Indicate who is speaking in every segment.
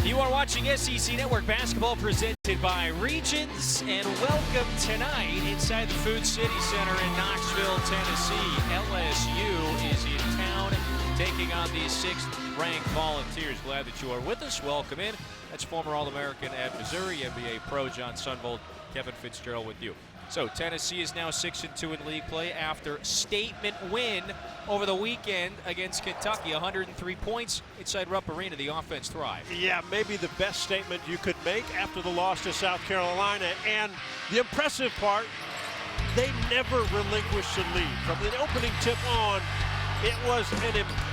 Speaker 1: You are watching SEC Network Basketball presented by Regions, and welcome tonight inside the Food City Center in Knoxville, Tennessee. LSU is in town taking on the 6th-ranked Volunteers. Glad that you are with us. Welcome in. That's former All-American at Missouri, NBA pro John Sunvold, Kevin Fitzgerald with you. So Tennessee is now 6-2 in league play after statement win over the weekend against Kentucky. 103 points inside Rupp Arena. The offense thrived.
Speaker 2: Yeah, maybe the best statement you could make after the loss to South Carolina. And the impressive part, they never relinquished the lead. From the opening tip on, it was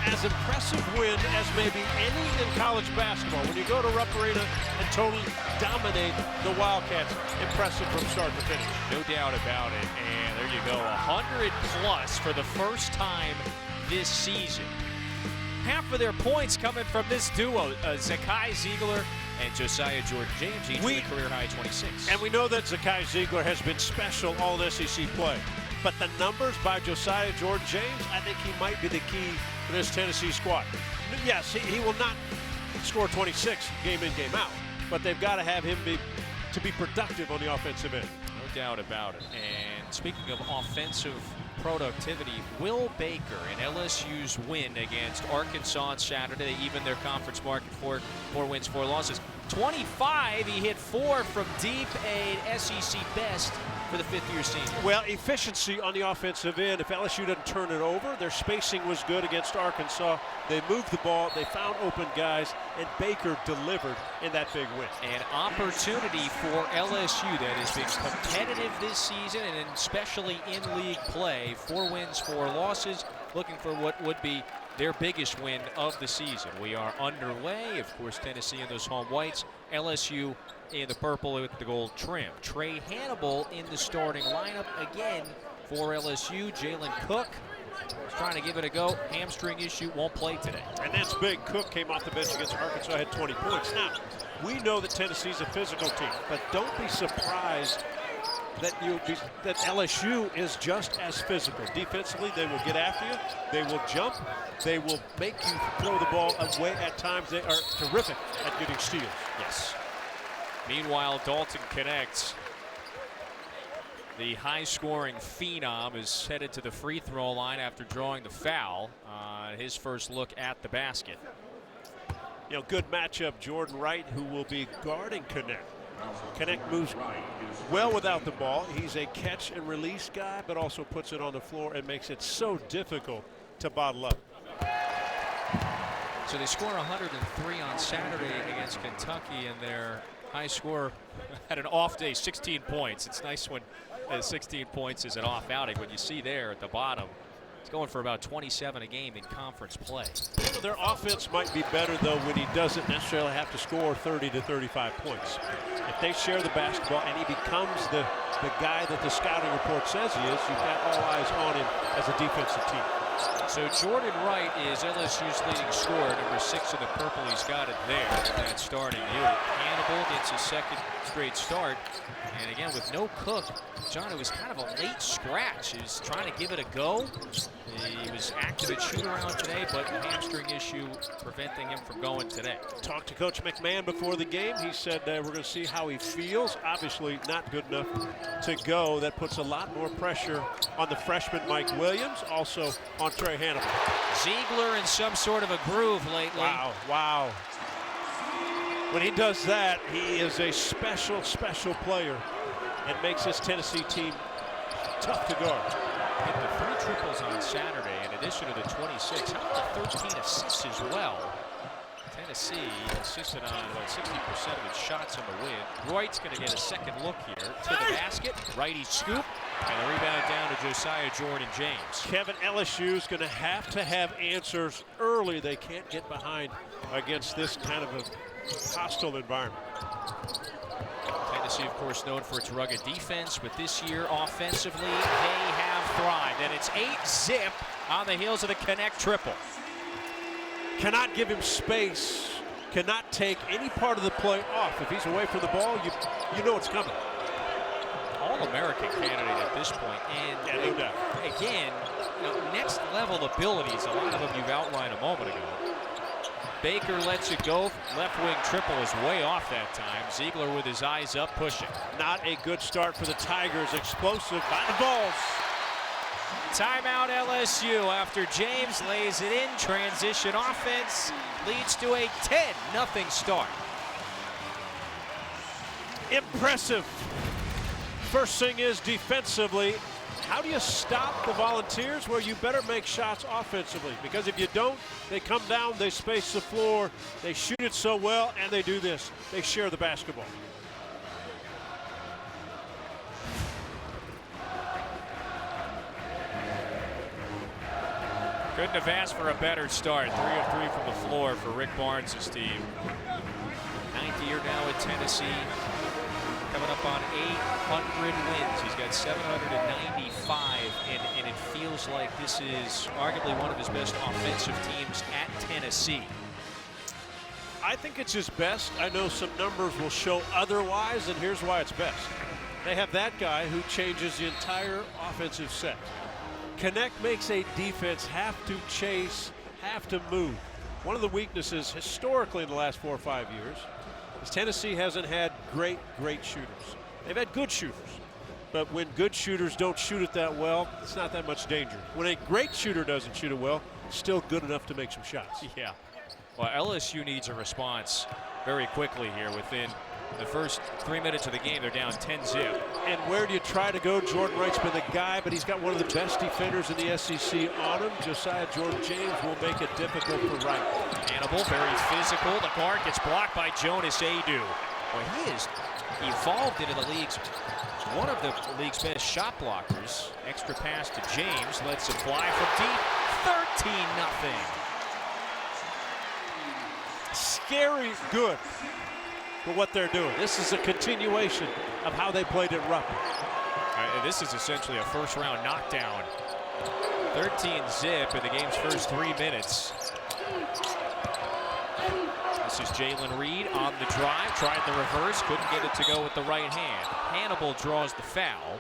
Speaker 2: as impressive win as maybe any in college basketball. When you go to Rupp Arena and totally dominate the Wildcats, impressive from start to finish.
Speaker 1: No doubt about it. And there you go, 100 plus for the first time this season. Half of their points coming from this duo, Zakai Ziegler and Josiah Jordan-James, each with a career-high 26.
Speaker 2: And we know that Zakai Ziegler has been special all SEC play. But the numbers by Josiah Jordan-James, I think he might be the key for this Tennessee squad. Yes, he will not score 26 game in, game out, but they've got to have him be productive on the offensive end.
Speaker 1: No doubt about it. And speaking of offensive productivity, Will Baker in LSU's win against Arkansas on Saturday, they evened their conference mark at 4 wins, 4 losses. 25, he hit 4 from deep, a SEC best for the 5th-year senior.
Speaker 2: Well, efficiency on the offensive end. If LSU doesn't turn it over, their spacing was good against Arkansas. They moved the ball, they found open guys, and Baker delivered in that big win.
Speaker 1: An opportunity for LSU that has been competitive this season, and especially in league play. 4 wins, 4 losses, looking for what would be their biggest win of the season. We are underway. Of course, Tennessee in those home whites, LSU in the purple with the gold trim. Trey Hannibal in the starting lineup again for LSU. Jalen Cook is trying to give it a go. Hamstring issue, won't play today.
Speaker 2: And that's big. Cook came off the bench against Arkansas, had 20 points. Now, we know that Tennessee's a physical team, but don't be surprised that LSU is just as physical. Defensively, they will get after you. They will jump. They will make you throw the ball away at times. They are terrific at getting steals.
Speaker 1: Yes. Meanwhile, Dalton connects. The high-scoring phenom is headed to the free throw line after drawing the foul. His first look at the basket.
Speaker 2: You know, good matchup. Jordan Wright, who will be guarding Connect. Connect moves well without the ball. He's a catch and release guy, but also puts it on the floor and makes it so difficult to bottle up.
Speaker 1: So they score 103 on Saturday against Kentucky, and their high scorer had an off day, 16 points. It's nice when 16 points is an off outing. When you see there at the bottom, it's going for about 27 a game in conference play.
Speaker 2: Their offense might be better, though, when he doesn't necessarily have to score 30 to 35 points. If they share the basketball and he becomes the guy that the scouting report says he is, you've got all eyes on him as a defensive team.
Speaker 1: So Jordan Wright is LSU's leading scorer, number 6 in the purple. He's got it there in that starting unit. Hannibal gets his 2nd straight start. And again, with no Cook, John, it was kind of a late scratch. He was trying to give it a go. He was active at shoot-around today, but hamstring issue preventing him from going today.
Speaker 2: Talked to Coach McMahon before the game. He said we're going to see how he feels. Obviously not good enough to go. That puts a lot more pressure on the freshman Mike Williams, also on Trey Hannibal.
Speaker 1: Ziegler in some sort of a groove lately.
Speaker 2: Wow. When he does that, he is a special player and makes this Tennessee team tough to guard.
Speaker 1: Hit the 3 triples on Saturday in addition to the 26. How about the 13 assists as well? Tennessee assisted on about 60% of its shots in the win. Wright's going to get a second look here to the basket. Righty scoop. And the rebound down to Josiah Jordan-James.
Speaker 2: Kevin, LSU's going to have answers early. They can't get behind against this kind of a hostile environment.
Speaker 1: Tennessee, of course, known for its rugged defense, but this year offensively they have thrived, and it's 8-zip on the heels of the Connect triple.
Speaker 2: Cannot give him space, cannot take any part of the play off. If he's away from the ball, you know it's coming.
Speaker 1: All-American candidate at this point, and
Speaker 2: yeah, no doubt.
Speaker 1: Again, next level abilities, a lot of them you've outlined a moment ago. Baker lets it go. Left wing triple is way off that time. Ziegler with his eyes up, pushing.
Speaker 2: Not a good start for the Tigers. Explosive by the Vols.
Speaker 1: Timeout LSU after James lays it in. Transition offense leads to a 10-0 start.
Speaker 2: Impressive. First thing is defensively, how do you stop the Volunteers? Well, you better make shots offensively, because if you don't, they come down, they space the floor, they shoot it so well, and they do this. They share the basketball.
Speaker 1: Couldn't have asked for a better start. 3 of 3 from the floor for Rick Barnes' team. 9th year now at Tennessee. Coming up on 800 wins. He's got 795, and it feels like this is arguably one of his best offensive teams at Tennessee.
Speaker 2: I think it's his best. I know some numbers will show otherwise, and here's why it's best. They have that guy who changes the entire offensive set. Connect makes a defense have to chase, have to move. One of the weaknesses historically in the last 4 or 5 years is Tennessee hasn't had great shooters. They've had good shooters, but when good shooters don't shoot it that well, it's not that much danger. When a great shooter doesn't shoot it well, it's still good enough to make some shots.
Speaker 1: Yeah. Well, LSU needs a response very quickly here. Within the first 3 minutes of the game, they're down 10-0.
Speaker 2: And where do you try to go? Jordan Wright's been the guy, but he's got one of the best defenders in the SEC on him. Josiah Jordan-James will make it difficult for Wright.
Speaker 1: Hannibal, very physical. The guard gets blocked by Jonas Adu. Well, he has evolved into the league's one of the league's best shot blockers. Extra pass to James, lets it fly from deep. 13-0.
Speaker 2: Scary good for what they're doing. This is a continuation of how they played at Rupp.
Speaker 1: This is essentially a first-round knockdown. 13-0 in the game's first 3 minutes. This is Jalen Reed on the drive, tried the reverse, couldn't get it to go with the right hand. Hannibal draws the foul,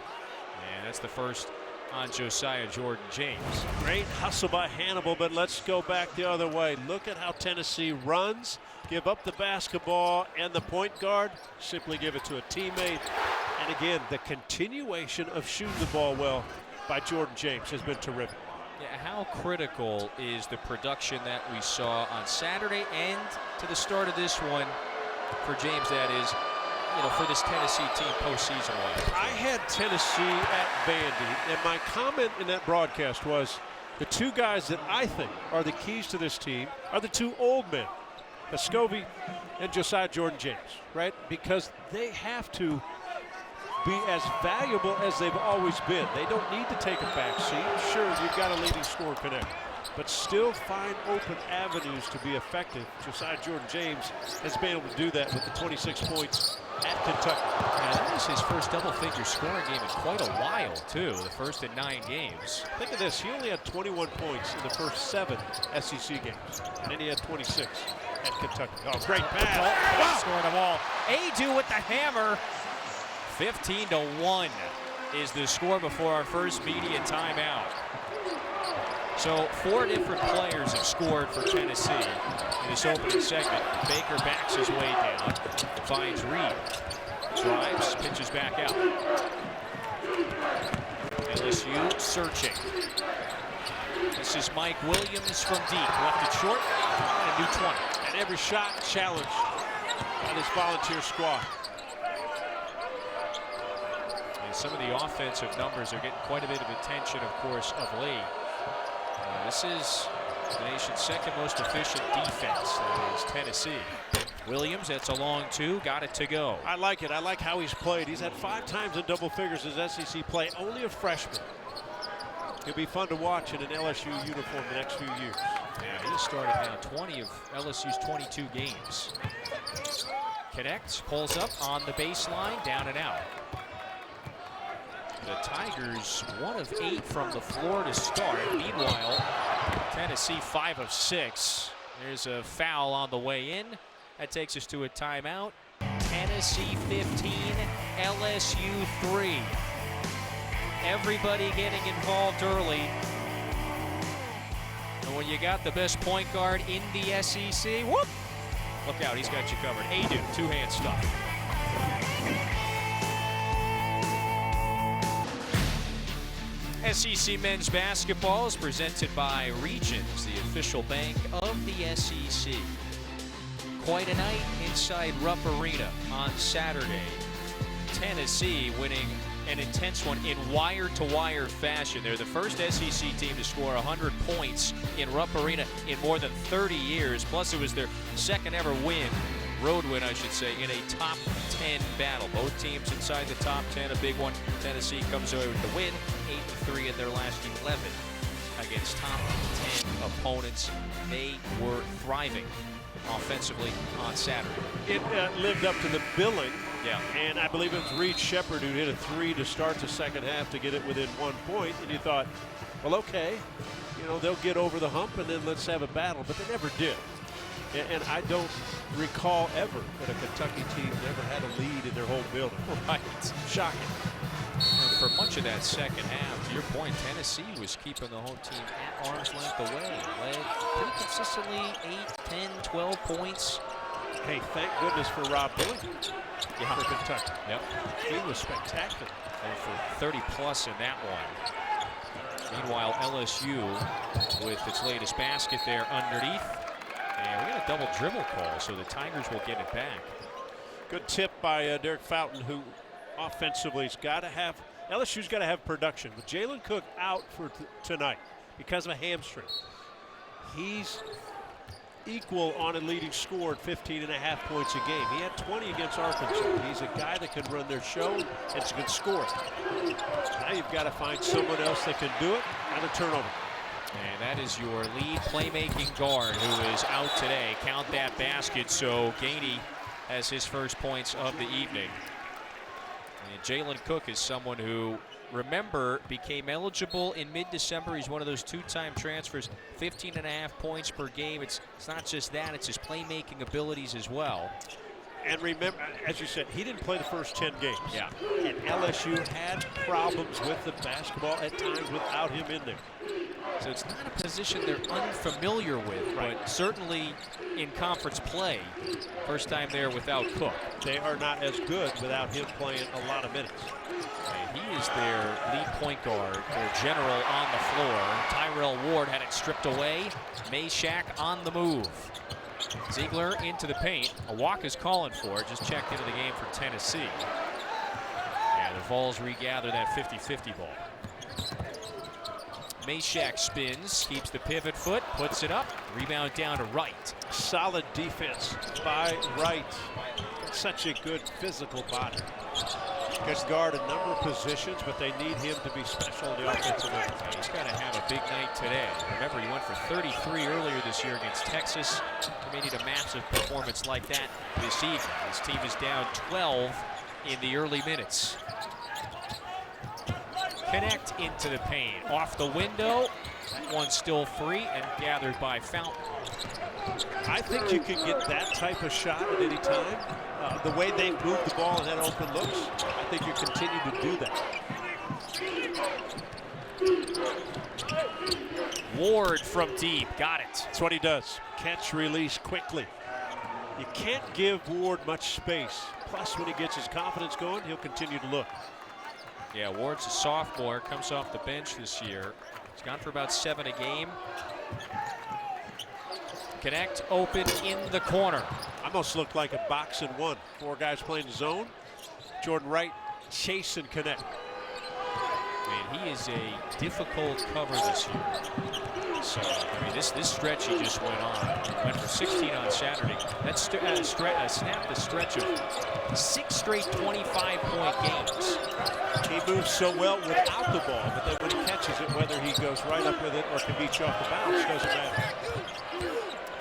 Speaker 1: and that's the first on Josiah Jordan-James.
Speaker 2: Great hustle by Hannibal, but let's go back the other way. Look at how Tennessee runs, give up the basketball, and the point guard simply give it to a teammate. And again, the continuation of shooting the ball well by Jordan-James has been terrific.
Speaker 1: Yeah, how critical is the production that we saw on Saturday and to the start of this one for James, that is, for this Tennessee team postseason-wise?
Speaker 2: I had Tennessee at Vandy, and my comment in that broadcast was the two guys that I think are the keys to this team are the two old men, Vescovi and Josiah Jordan-James, right? Because they have to be as valuable as they've always been. They don't need to take a back seat. Sure, you've got a leading scorer connect, but still find open avenues to be effective. Josiah Jordan-James has been able to do that with the 26 points at Kentucky.
Speaker 1: Yeah, that was his first double-figure scoring game in quite a while, too. The first in 9 games.
Speaker 2: Think of this. He only had 21 points in the first 7 SEC games, and then he had 26 at Kentucky. Oh, great pass.
Speaker 1: Wow. Scoring them all. Adu with the hammer. 15-1 is the score before our first media timeout. So 4 different players have scored for Tennessee in this opening segment. Baker backs his way down, finds Reed, drives, pitches back out. LSU searching. This is Mike Williams from deep, left it short, and a new 20.
Speaker 2: And every shot challenged by this Volunteer squad.
Speaker 1: Some of the offensive numbers are getting quite a bit of attention, of course, of late. This is the nation's second most efficient defense. That is Tennessee. Williams, that's a long 2, got it to go.
Speaker 2: I like it. I like how he's played. He's had 5 times in double figures as SEC play, only a freshman. It'll be fun to watch in an LSU uniform the next few years.
Speaker 1: Yeah, he started now 20 of LSU's 22 games. Connects, pulls up on the baseline, down and out. The Tigers 1 of 8 from the floor to start. Meanwhile, Tennessee 5 of 6. There's a foul on the way in. That takes us to a timeout. Tennessee 15, LSU 3. Everybody getting involved early. And when you got the best point guard in the SEC, whoop! Look out, he's got you covered. Adu, two-hand stuff. SEC men's basketball is presented by Regions, the official bank of the SEC. Quite a night inside Rupp Arena on Saturday. Tennessee winning an intense one in wire-to-wire fashion. They're the first SEC team to score 100 points in Rupp Arena in more than 30 years. Plus, it was their second ever win, road win, I should say, in a top 10 battle. Both teams inside the top 10, a big one. Tennessee comes away with the win, 8-3 in their last 11 against top 10 opponents. They were thriving offensively on Saturday.
Speaker 2: It lived up to the billing.
Speaker 1: Yeah.
Speaker 2: And I believe it was Reed Shepherd who hit a three to start the second half to get it within 1 point. And you thought, well, okay, you know, they'll get over the hump and then let's have a battle. But they never did. And I don't recall ever that a Kentucky team never had a lead in their whole building.
Speaker 1: Right.
Speaker 2: Shocking.
Speaker 1: And for much of that second half, to your point, Tennessee was keeping the home team at arm's length away. Led pretty consistently 8, 10, 12 points.
Speaker 2: Hey, thank goodness for Rob Billing.
Speaker 1: Yeah.
Speaker 2: For Kentucky.
Speaker 1: Yep.
Speaker 2: He was spectacular.
Speaker 1: And for 30 plus in that one. Meanwhile, LSU with its latest basket there underneath. And we got a double dribble call, so the Tigers will get it back.
Speaker 2: Good tip by Derek Fountain, who offensively has got to have, LSU's got to have production. With Jalen Cook out for tonight because of a hamstring, he's equal on a leading score at 15.5 points a game. He had 20 against Arkansas. He's a guy that can run their show and can score. Now you've got to find someone else that can do it and a turnover.
Speaker 1: And that is your lead playmaking guard who is out today. Count that basket, so Gainey has his first points of the evening. And Jalen Cook is someone who, remember, became eligible in mid-December. He's one of those two-time transfers, 15.5 points per game. It's not just that, it's his playmaking abilities as well.
Speaker 2: And remember, as you said, he didn't play the first 10 games.
Speaker 1: Yeah.
Speaker 2: And LSU had problems with the basketball at times without him in there.
Speaker 1: So it's not a position they're unfamiliar with,
Speaker 2: right,
Speaker 1: but certainly in conference play, first time there without Cook.
Speaker 2: They are not as good without him playing a lot of minutes.
Speaker 1: And he is their lead point guard, their general on the floor. Tyrell Ward had it stripped away. Meshack on the move. Ziegler into the paint. A walk is calling for it. Just checked into the game for Tennessee. And the Vols regather that 50-50 ball. Meshack spins, keeps the pivot foot, puts it up. Rebound down to Wright.
Speaker 2: Solid defense by Wright. Such a good physical body. Can guard a number of positions, but they need him to be special in the offensive end.
Speaker 1: He's got to have a big night today. Remember, he went for 33 earlier this year against Texas. He may need a massive performance like that this evening. His team is down 12 in the early minutes. Connect into the paint. Off the window. That one's still free and gathered by Fountain.
Speaker 2: I think you can get that type of shot at any time. The way they move the ball and that open looks, I think you continue to do that.
Speaker 1: Ward from deep, got it.
Speaker 2: That's what he does. Catch, release quickly. You can't give Ward much space. Plus, when he gets his confidence going, he'll continue to look.
Speaker 1: Yeah, Ward's a sophomore, comes off the bench this year. He's gone for about 7 a game. Connect, open in the corner.
Speaker 2: Almost looked like a box and one. 4 guys playing zone. Jordan Wright chase and connect.
Speaker 1: Man, he is a difficult cover this year. So, I mean, this stretch he just went on. Went for 16 on Saturday. That snapped the stretch of 6 straight 25-point games.
Speaker 2: He moves so well without the ball, but then when he catches it, whether he goes right up with it or can beat you off the bounce, doesn't matter.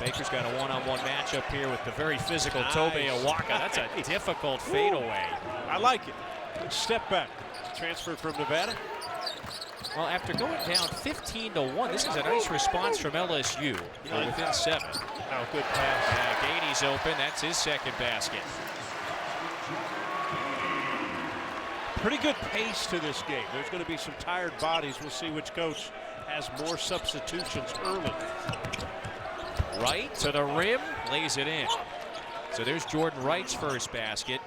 Speaker 1: Baker's got a one-on-one matchup here with the very physical Tobe Awaka. That's a difficult fadeaway.
Speaker 2: I like it. Good step back. Transfer from Nevada.
Speaker 1: Well, after going down 15-1, this is a nice response from LSU. Within 7.
Speaker 2: Oh, good pass.
Speaker 1: Gainey's open. That's his second basket.
Speaker 2: Pretty good pace to this game. There's going to be some tired bodies. We'll see which coach has more substitutions early.
Speaker 1: Right to the rim, lays it in. So there's Jordan Wright's first basket.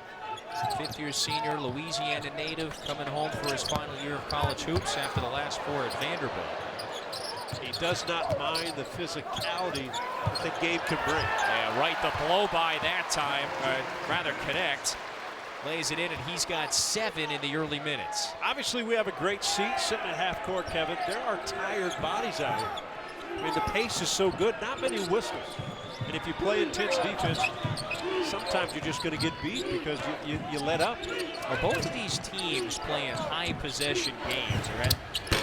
Speaker 1: Fifth-year senior, Louisiana native, coming home for his final year of college hoops after the last 4 at Vanderbilt.
Speaker 2: He does not mind the physicality that the game can bring.
Speaker 1: Yeah, Wright the blow by that time, rather connect. Lays it in, and he's got 7 in the early minutes.
Speaker 2: Obviously, we have a great seat sitting at half court, Kevin. There are tired bodies out here. I mean, the pace is so good, not many whistles. And if you play intense defense, sometimes you're just going to get beat because you let up.
Speaker 1: Well, both of these teams playing high possession games, right?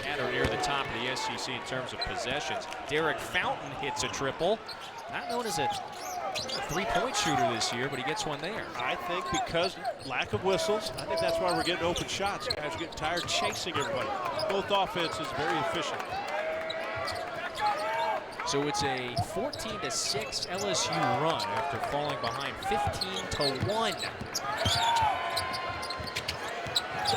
Speaker 1: At or near the top of the SEC in terms of possessions. Derek Fountain hits a triple. Not known as a three-point shooter this year, but he gets one there.
Speaker 2: I think because lack of whistles, I think that's why we're getting open shots. Guys are getting tired chasing everybody. Both offenses very efficient.
Speaker 1: So it's a 14-6 LSU run after falling behind 15-1.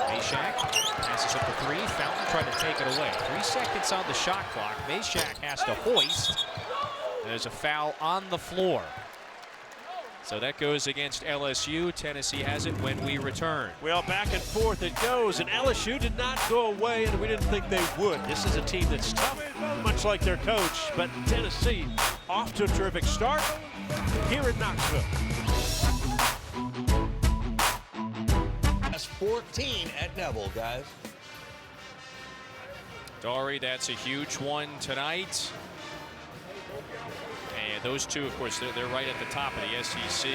Speaker 1: Meshack passes up the 3. Fountain trying to take it away. 3 seconds on the shot clock. Meshack has to hoist. There's a foul on the floor. So that goes against LSU. Tennessee has it when we return.
Speaker 2: Well, back and forth it goes, and LSU did not go away, and we didn't think they would. This is a team that's tough, much like their coach, but Tennessee off to a terrific start here in Knoxville.
Speaker 3: That's 14 at Neville, guys.
Speaker 1: Dory, that's a huge one tonight. And those two, of course, they're right at the top of the SEC.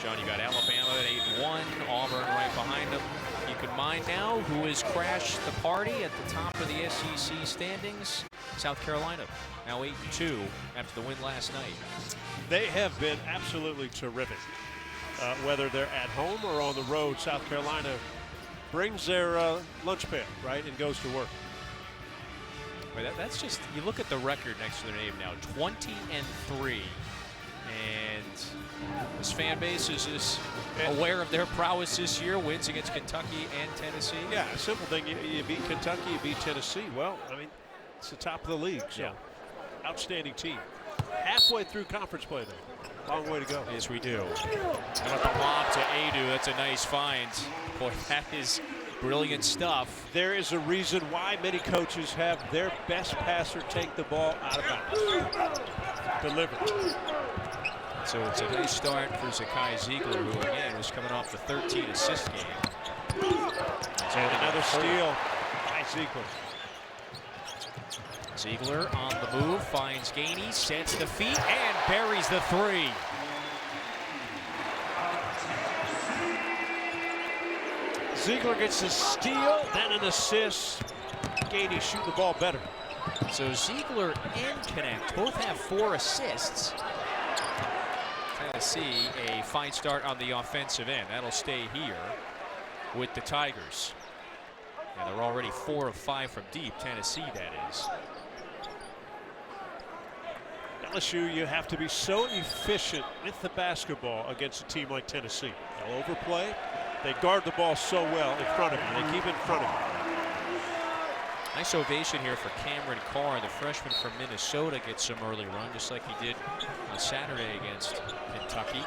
Speaker 1: John, you got Alabama at 8-1, Auburn right behind them. Keep in mind now who has crashed the party at the top of the SEC standings. South Carolina, now 8-2 after the win last night.
Speaker 2: They have been absolutely terrific. Whether they're at home or on the road, South Carolina brings their lunch pail, right, and goes to work.
Speaker 1: That's just, you look at the record next to their name now, 20-3. And this fan base is aware of their prowess this year, wins against Kentucky and Tennessee.
Speaker 2: Yeah, a simple thing, you beat Kentucky, you beat Tennessee. Well, I mean, it's the top of the league, so
Speaker 1: yeah.
Speaker 2: Outstanding team. Halfway through conference play, though. Long way to go.
Speaker 1: Yes, we do. How about the lob to Adu? That's a nice find. Boy, that is brilliant stuff.
Speaker 2: There is a reason why many coaches have their best passer take the ball out of bounds. Deliver.
Speaker 1: So it's a nice start for Zakai Ziegler, who again was coming off the 13-assist game.
Speaker 2: And another steal by Ziegler.
Speaker 1: Ziegler on the move, finds Gainey, sets the feet, and buries the 3.
Speaker 2: Ziegler gets a steal, then an assist. Gainey shooting the ball better.
Speaker 1: So Ziegler and Connect both have 4 assists. Tennessee, a fine start on the offensive end. That'll stay here with the Tigers. And they're already 4 of 5 from deep, Tennessee that is.
Speaker 2: LSU, you have to be so efficient with the basketball against a team like Tennessee. They'll overplay. They guard the ball so well in front of you. They keep it in front of you.
Speaker 1: Nice ovation here for Cameron Carr, the freshman from Minnesota, gets some early run, just like he did on Saturday against Kentucky.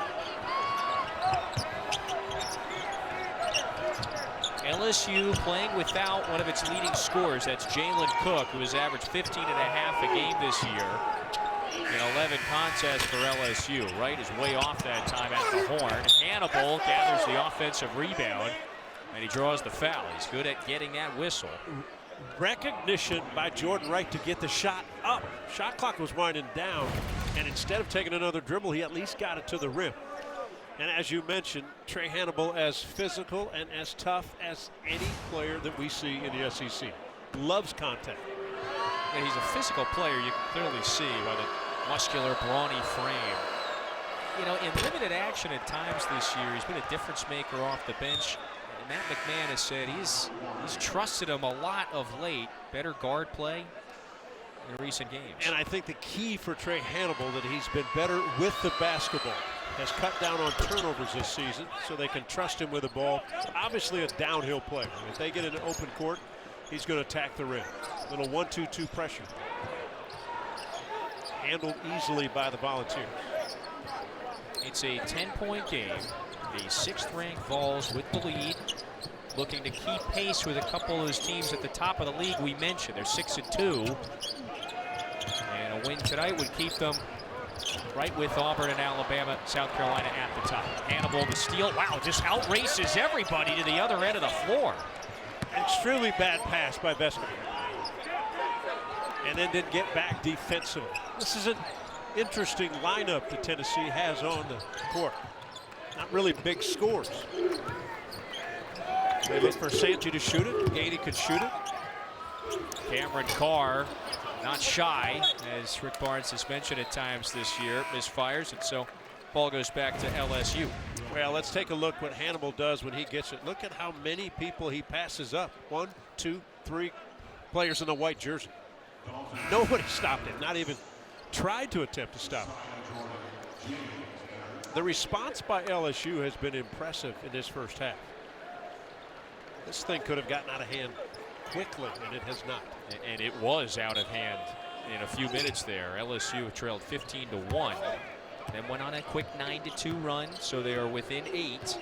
Speaker 1: LSU playing without one of its leading scorers. That's Jalen Cook, who has averaged 15.5 a game this year in 11 contests for LSU. Wright is way off that time at the horn. Hannibal gathers the offensive rebound, and he draws the foul. He's good at getting that whistle.
Speaker 2: Recognition by Jordan Wright to get the shot up. Shot clock was winding down, and instead of taking another dribble, he at least got it to the rim. And as you mentioned, Trey Hannibal as physical and as tough as any player that we see in the SEC. Loves contact.
Speaker 1: Yeah, he's a physical player. You can clearly see by the muscular, brawny frame. You know, in limited action at times this year, he's been a difference maker off the bench. And Matt McMahon has said he's trusted him a lot of late. Better guard play in recent games.
Speaker 2: And I think the key for Trey Hannibal that he's been better with the basketball. Has cut down on turnovers this season, so they can trust him with the ball. Obviously a downhill play. If they get into open court, he's going to attack the rim. Little 1-2-2 pressure. Handled easily by the Volunteers.
Speaker 1: It's a 10-point game. The 6th-ranked Vols with the lead, looking to keep pace with a couple of those teams at the top of the league we mentioned. They're 6-2. And a win tonight would keep them right with Auburn and Alabama, South Carolina at the top. Hannibal the steal. Wow, just outraces everybody to the other end of the floor.
Speaker 2: Extremely bad pass by Vescovi. And then didn't get back defensively. This is an interesting lineup that Tennessee has on the court. Not really big scores. They look for Santi to shoot it. Gainey could shoot it.
Speaker 1: Cameron Carr not shy, as Rick Barnes has mentioned at times this year, misfires, and so ball goes back to LSU.
Speaker 2: Well, let's take a look what Hannibal does when he gets it. Look at how many people he passes up. 1, 2, 3 players in the white jersey. Nobody stopped it, not even tried to attempt to stop it. The response by LSU has been impressive in this first half. This thing could have gotten out of hand quickly, and it has not.
Speaker 1: And it was out of hand in a few minutes there. LSU trailed 15-1, then went on a quick 9-2 run, so they are within 8.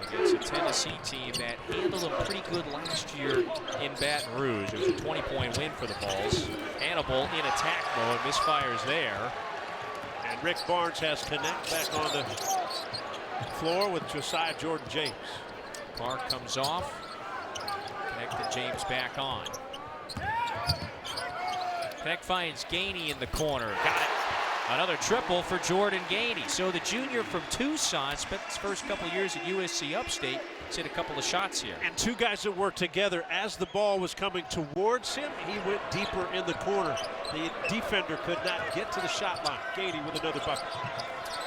Speaker 1: Against a Tennessee team that handled them pretty good last year in Baton Rouge. It was a 20-point win for the Vols. Hannibal in attack mode, misfires there.
Speaker 2: And Rick Barnes has Connect back on the floor with Josiah Jordan-James.
Speaker 1: Carr comes off. Connect to James back on. Connect finds Gainey in the corner. Got it. Another triple for Jordan Gainey. So the junior from Tucson spent his first couple years at USC Upstate. He's hit a couple of shots here.
Speaker 2: And two guys that worked together. As the ball was coming towards him, he went deeper in the corner. The defender could not get to the shot line. Gainey with another bucket.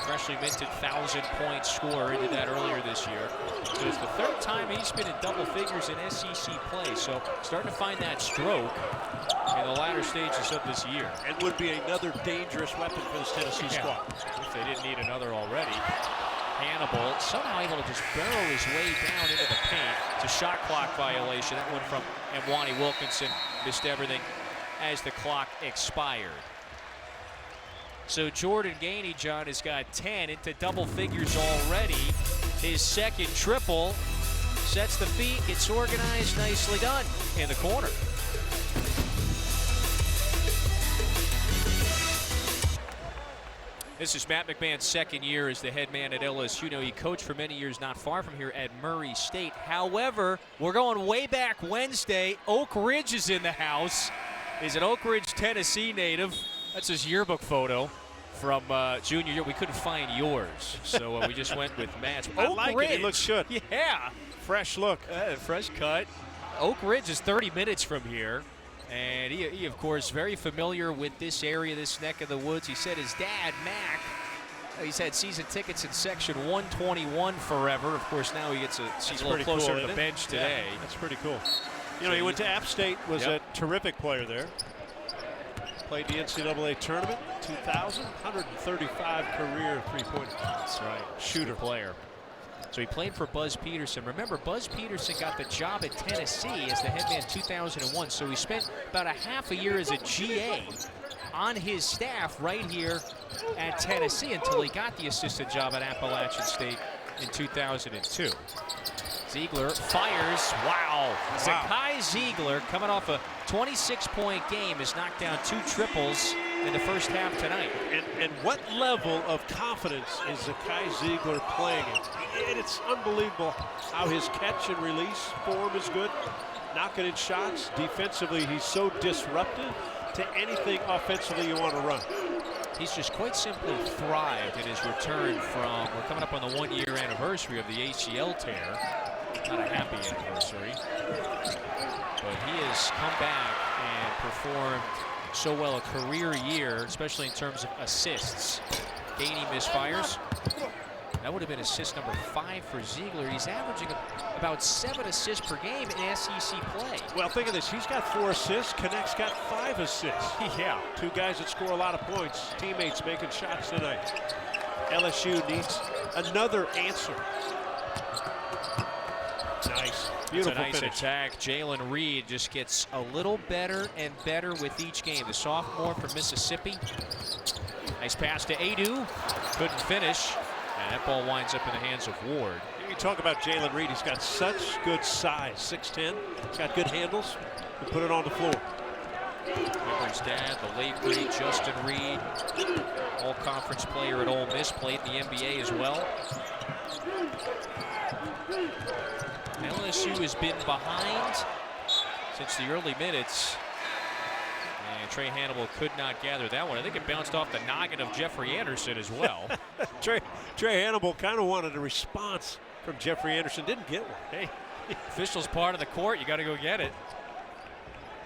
Speaker 1: Freshly minted 1,000-point scorer. He did that earlier this year. So it's the 3rd time he's been in double figures in SEC play. So starting to find that stroke in the latter stages of this year.
Speaker 2: And would be another dangerous weapon for this Tennessee squad.
Speaker 1: If they didn't need another already. Hannibal somehow able to just barrel his way down into the paint. It's a shot clock violation. That one from Mwani Wilkinson. Missed everything as the clock expired. So Jordan Gainey, John, has got 10 into double figures already. His second triple sets the feet, gets organized, nicely done in the corner. This is Matt McMahon's second year as the head man at LSU. You know, he coached for many years not far from here at Murray State. However, we're going way back Wednesday. Oak Ridge is in the house. He's an Oak Ridge, Tennessee native. That's his yearbook photo from junior year. We couldn't find yours, so we just went with Matt's.
Speaker 2: I like it. It looks good.
Speaker 1: Yeah.
Speaker 2: Fresh look.
Speaker 1: Fresh cut. Oak Ridge is 30 minutes from here. And he, of course, very familiar with this area, this neck of the woods. He said his dad, Mac, he's had season tickets in section 121 forever. Of course, now he gets a seat a little closer to the bench today.
Speaker 2: Yeah, that's pretty cool. You know, he went to App State, was a terrific player there. Played the NCAA tournament, 2000, 135 career three-pointer.
Speaker 1: That's right.
Speaker 2: Shooter
Speaker 1: player. So he played for Buzz Peterson. Remember, Buzz Peterson got the job at Tennessee as the head man in 2001. So he spent about a half a year as a GA on his staff right here at Tennessee until he got the assistant job at Appalachian State in 2002. Ziegler fires. Wow. Zakai Ziegler, coming off a 26-point game, has knocked down 2 triples in the first half tonight.
Speaker 2: And what level of confidence is Zakai Ziegler playing in? And it's unbelievable how his catch and release form is good. Knocking in shots. Defensively, he's so disruptive to anything offensively you want to run.
Speaker 1: He's just quite simply thrived in his return from, we're coming up on the 1-year anniversary of the ACL tear. Not a happy anniversary. But he has come back and performed so well a career year, especially in terms of assists. Gainey misfires. That would have been assist number 5 for Ziegler. He's averaging about 7 assists per game in SEC play.
Speaker 2: Well, think of this. He's got 4 assists. Connect's got 5 assists.
Speaker 1: Yeah.
Speaker 2: 2 guys that score a lot of points. Teammates making shots tonight. LSU needs another answer. Nice.
Speaker 1: It's a nice attack. Jalen Reed just gets a little better and better with each game. The sophomore from Mississippi. Nice pass to Adu. Couldn't finish. And that ball winds up in the hands of Ward.
Speaker 2: You talk about Jalen Reed. He's got such good size. 6'10". He's got good handles. You put it on the floor.
Speaker 1: Remember his dad, the late great Justin Reed, all-conference player at Ole Miss, played in the NBA as well. LSU has been behind since the early minutes. And Trey Hannibal could not gather that one. I think it bounced off the noggin of Jeffrey Anderson as well.
Speaker 2: Trey Hannibal kind of wanted a response from Jeffrey Anderson. Didn't get one.
Speaker 1: Hey, official's part of the court. You got to go get it.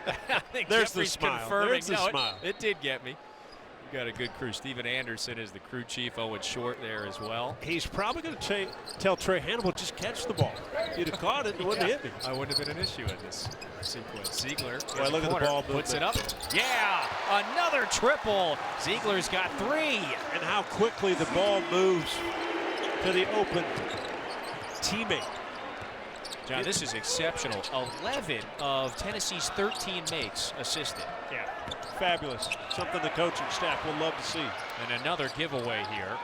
Speaker 1: I think
Speaker 2: There's
Speaker 1: Jeffrey's
Speaker 2: the smile.
Speaker 1: confirming.
Speaker 2: There's the smile.
Speaker 1: It did get me. You got a good crew. Steven Anderson is the crew chief. Owen Short there as well.
Speaker 2: He's probably going to tell Trey Hannibal, just catch the ball. You'd have caught it, it wouldn't have hit me.
Speaker 1: I wouldn't have been an issue in this sequence. Ziegler
Speaker 2: well, look at the ball
Speaker 1: puts it up. Yeah, another triple. Ziegler's got 3.
Speaker 2: And how quickly the ball moves to the open teammate.
Speaker 1: John, this is exceptional. 11 of Tennessee's 13 makes assisted.
Speaker 2: Yeah, fabulous. Something the coaching staff will love to see.
Speaker 1: And another giveaway here.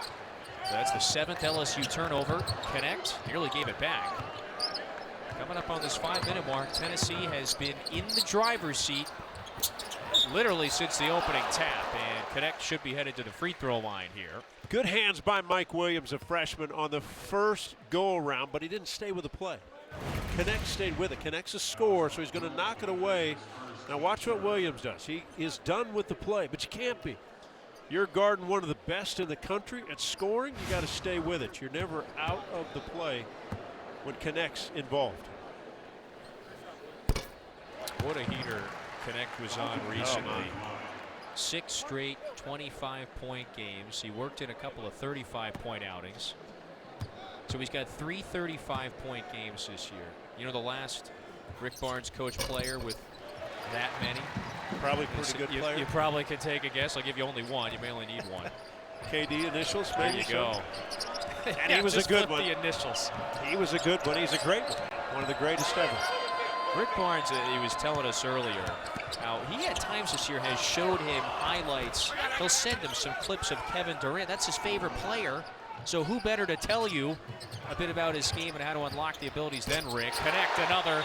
Speaker 1: That's the 7th LSU turnover. Connect, nearly gave it back. Coming up on this 5-minute mark, Tennessee has been in the driver's seat literally since the opening tap. And Connect should be headed to the free throw line here.
Speaker 2: Good hands by Mike Williams, a freshman, on the first go-around, but he didn't stay with the play. Connect stayed with it. Connect's a score, so he's going to knock it away. Now watch what Williams does. He is done with the play, but you can't be. You're guarding one of the best in the country at scoring. You got to stay with it. You're never out of the play when Connect's involved.
Speaker 1: What a heater Connect was on recently. 6 straight 25-point games. He worked in a couple of 35-point outings. So he's got 3 35-point games this year. You know, the last Rick Barnes coach player with that many?
Speaker 2: Probably pretty good player.
Speaker 1: You probably could take a guess. I'll give you only one. You may only need one.
Speaker 2: KD initials,
Speaker 1: There
Speaker 2: maybe.
Speaker 1: you go.
Speaker 2: And he was a good one.
Speaker 1: The initials.
Speaker 2: He was a good one. He's a great one of the greatest ever.
Speaker 1: Rick Barnes, he was telling us earlier how he at times this year has showed him highlights. He'll send him some clips of Kevin Durant. That's his favorite player. So who better to tell you a bit about his game and how to unlock the abilities than Rick? Connect, another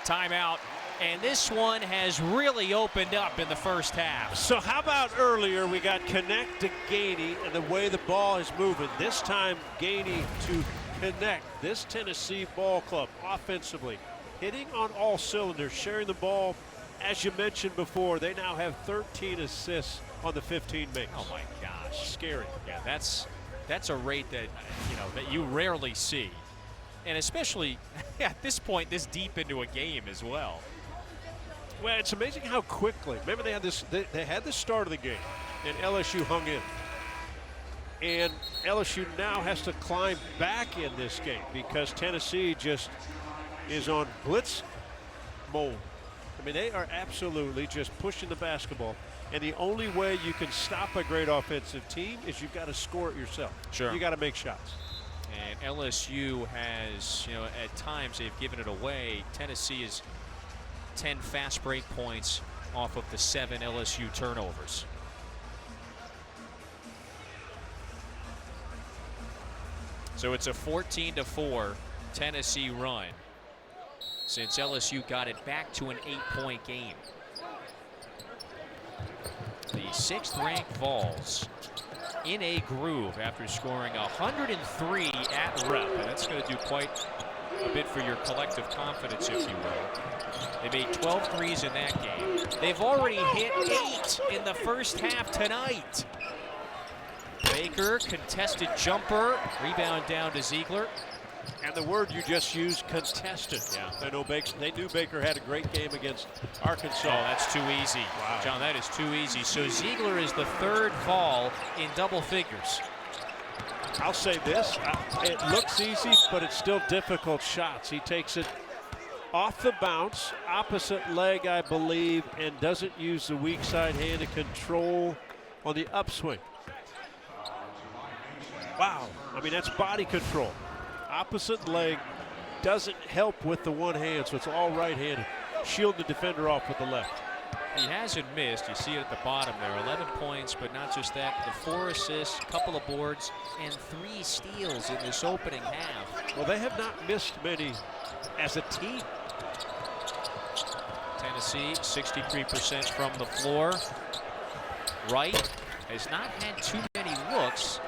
Speaker 1: timeout. And this one has really opened up in the first half.
Speaker 2: So how about earlier we got Connect to Gainey and the way the ball is moving. This time Gainey to Connect. This Tennessee ball club offensively hitting on all cylinders, sharing the ball. As you mentioned before, they now have 13 assists on the 15 makes.
Speaker 1: Oh my gosh.
Speaker 2: Scary.
Speaker 1: Yeah, that's a rate that that you rarely see. And especially at this point, this deep into a game as well.
Speaker 2: Well, it's amazing how quickly. Remember, they had this. They had the start of the game, and LSU hung in. And LSU now has to climb back in this game because Tennessee just is on blitz mode. I mean, they are absolutely just pushing the basketball. And the only way you can stop a great offensive team is you've got to score it yourself.
Speaker 1: Sure.
Speaker 2: You got to make shots.
Speaker 1: And LSU has, at times they've given it away. Tennessee is 10 fast break points off of the 7 LSU turnovers. So it's a 14-4 Tennessee run since LSU got it back to an 8-point game. The 6th-ranked Vols in a groove after scoring 103 at Rep. And that's going to do quite a bit for your collective confidence, if you will. They made 12 threes in that game. They've already hit 8 in the first half tonight. Baker, contested jumper, rebound down to Ziegler.
Speaker 2: And the word you just used, contested.
Speaker 1: Yeah.
Speaker 2: They knew Baker had a great game against Arkansas.
Speaker 1: Oh, that's too easy.
Speaker 2: Wow.
Speaker 1: John, that is too easy. So Ziegler is the 3rd Vol in double figures.
Speaker 2: I'll say this, it looks easy, but it's still difficult shots. He takes it off the bounce, opposite leg, I believe, and doesn't use the weak side hand to control on the upswing. Wow, I mean, that's body control. Opposite leg, doesn't help with the one hand, so it's all right-handed. Shield the defender off with the left.
Speaker 1: He hasn't missed. You see it at the bottom there. 11 points, but not just that. The 4 assists, couple of boards, and 3 steals in this opening half.
Speaker 2: Well, they have not missed many as a team.
Speaker 1: Tennessee, 63% from the floor. Wright has not had too many looks.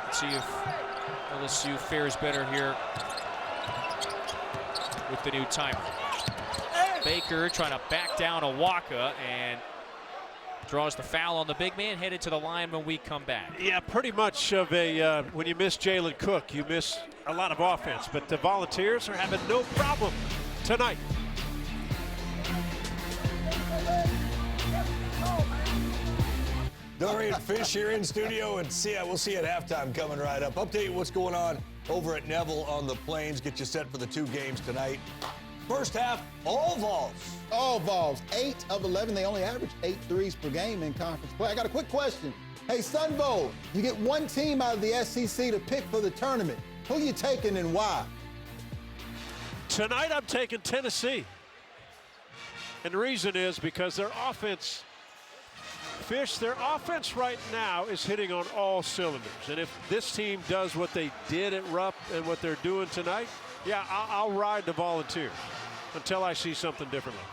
Speaker 1: Let's see if LSU fares better here with the new timer. Baker trying to back down Awaka and draws the foul on the big man, headed to the line when we come back.
Speaker 2: Yeah, pretty much of a, when you miss Jalen Cook, you miss a lot of offense, but the Volunteers are having no problem tonight.
Speaker 3: Dorian Fish here in studio, and we'll see you at halftime coming right up. Update you what's going on over at Neville on the Plains. Get you set for the 2 games tonight. First half, all Vols.
Speaker 4: All Vols, 8 of 11. They only average 8 threes per game in conference play. I got a quick question. Hey, Sun Bowl, you get one team out of the SEC to pick for the tournament. Who you taking and why?
Speaker 2: Tonight I'm taking Tennessee. And the reason is because their offense, their offense right now is hitting on all cylinders. And if this team does what they did at Rupp and what they're doing tonight, yeah, I'll ride the Volunteers until I see something differently.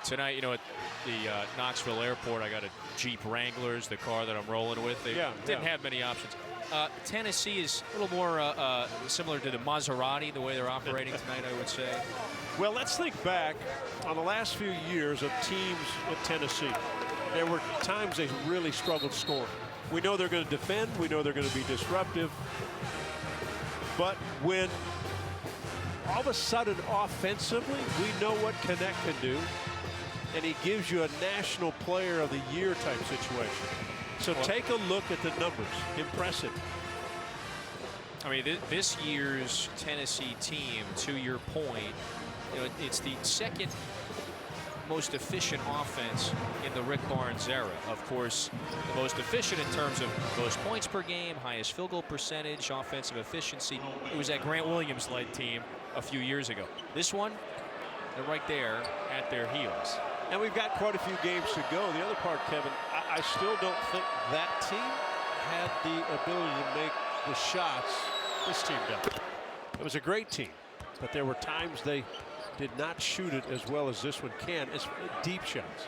Speaker 1: Tonight, you know, at the Knoxville airport, I got a Jeep Wranglers, the car that I'm rolling with. They didn't have many options. Tennessee is a little more similar to the Maserati, the way they're operating tonight, I would say.
Speaker 2: Well, let's think back on the last few years of teams with Tennessee. There were times they really struggled scoring. We know they're going to defend. We know they're going to be disruptive. But when all of a sudden offensively, we know what Connect can do. And he gives you a National Player of the Year type situation. So take a look at the numbers. Impressive.
Speaker 1: I mean, this year's Tennessee team, to your point, you know, it's the second most efficient offense in the Rick Barnes era. Of course, the most efficient in terms of most points per game, highest field goal percentage, offensive efficiency. It was that Grant Williams-led team a few years ago. This one, they're right there at their heels.
Speaker 2: And we've got quite a few games to go. The other part, Kevin, I still don't think that team had the ability to make the shots this team does. It was a great team, but there were times they did not shoot it as well as this one can. It's deep shots.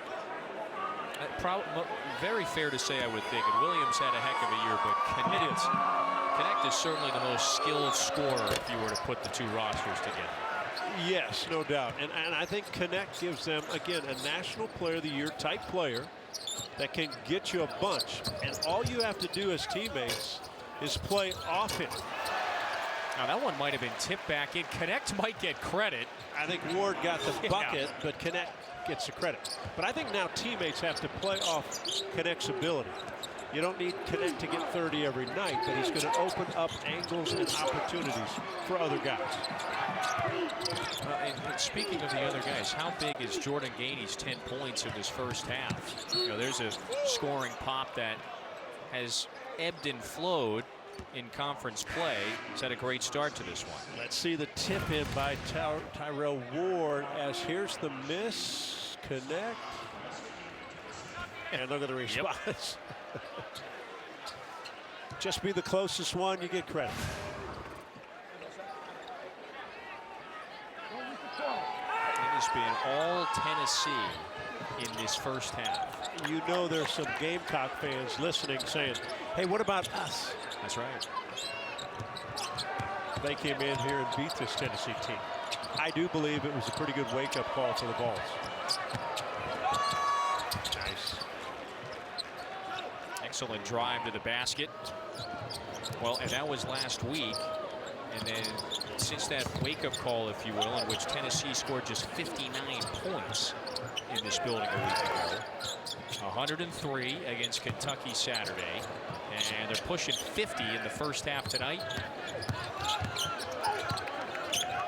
Speaker 1: Very fair to say, I would think. And Williams had a heck of a year, but Connect is certainly the most skilled scorer if you were to put the 2 rosters together.
Speaker 2: Yes, no doubt. And I think Connect gives them, again, a National Player of the Year type player that can get you a bunch. And all you have to do as teammates is play offense.
Speaker 1: Now, that one might have been tipped back in. Connect might get credit.
Speaker 2: I think Ward got the bucket, but Connect gets the credit. But I think now teammates have to play off Connect's ability. You don't need Connect to get 30 every night, but he's going to open up angles and opportunities for other guys.
Speaker 1: And speaking of the other guys, how big is Jordan Gainey's 10 points in this first half? You know, there's a scoring pop that has ebbed and flowed in conference play. He's had a great start to this one.
Speaker 2: Let's see the tip in by Tyrell Ward as here's the miss. Connect. And look at the response. Just be the closest one, you get credit.
Speaker 1: It has been all Tennessee in this first half.
Speaker 2: You know there's some Gamecock fans listening saying, hey, what about us?
Speaker 1: That's right.
Speaker 2: They came in here and beat this Tennessee team. I do believe it was a pretty good wake-up call for the Vols. Nice.
Speaker 1: Excellent drive to the basket. Well, and that was last week. And then since that wake-up call, if you will, in which Tennessee scored just 59 points in this building a week ago. 103 against Kentucky Saturday. And they're pushing 50 in the first half tonight.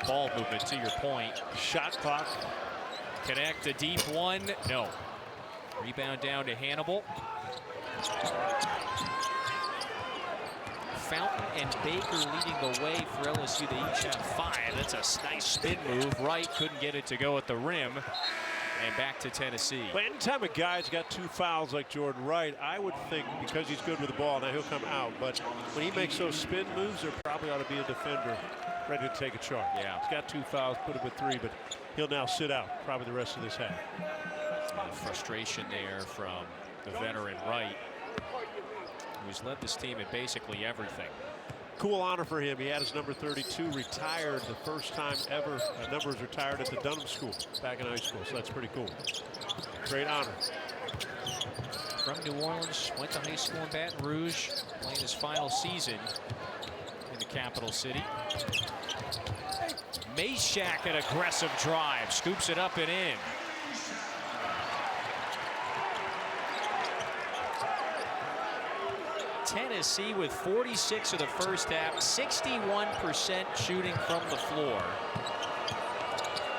Speaker 1: Ball movement, to your point.
Speaker 2: Shot clock.
Speaker 1: Connect a deep one. No. Rebound down to Hannibal. Fountain and Baker leading the way for LSU. They each have 5. That's a nice spin move. Wright couldn't get it to go at the rim. And back to Tennessee.
Speaker 2: But anytime a guy's got 2 fouls like Jordan Wright, I would think because he's good with the ball, now he'll come out. But when he makes those spin moves, there probably ought to be a defender ready to take a charge.
Speaker 1: Yeah.
Speaker 2: He's got 2 fouls, put him at 3, but he'll now sit out probably the rest of this half.
Speaker 1: Frustration there from the veteran Wright, who's led this team in basically everything.
Speaker 2: Cool honor for him. He had his number 32 retired the first time ever. A number was retired at the Dunham School back in high school, so that's pretty cool. Great honor.
Speaker 1: From New Orleans, went to high school in Baton Rouge, playing his final season in the capital city. Meshack, an aggressive drive, scoops it up and in. Tennessee with 46 of the first half, 61% shooting from the floor.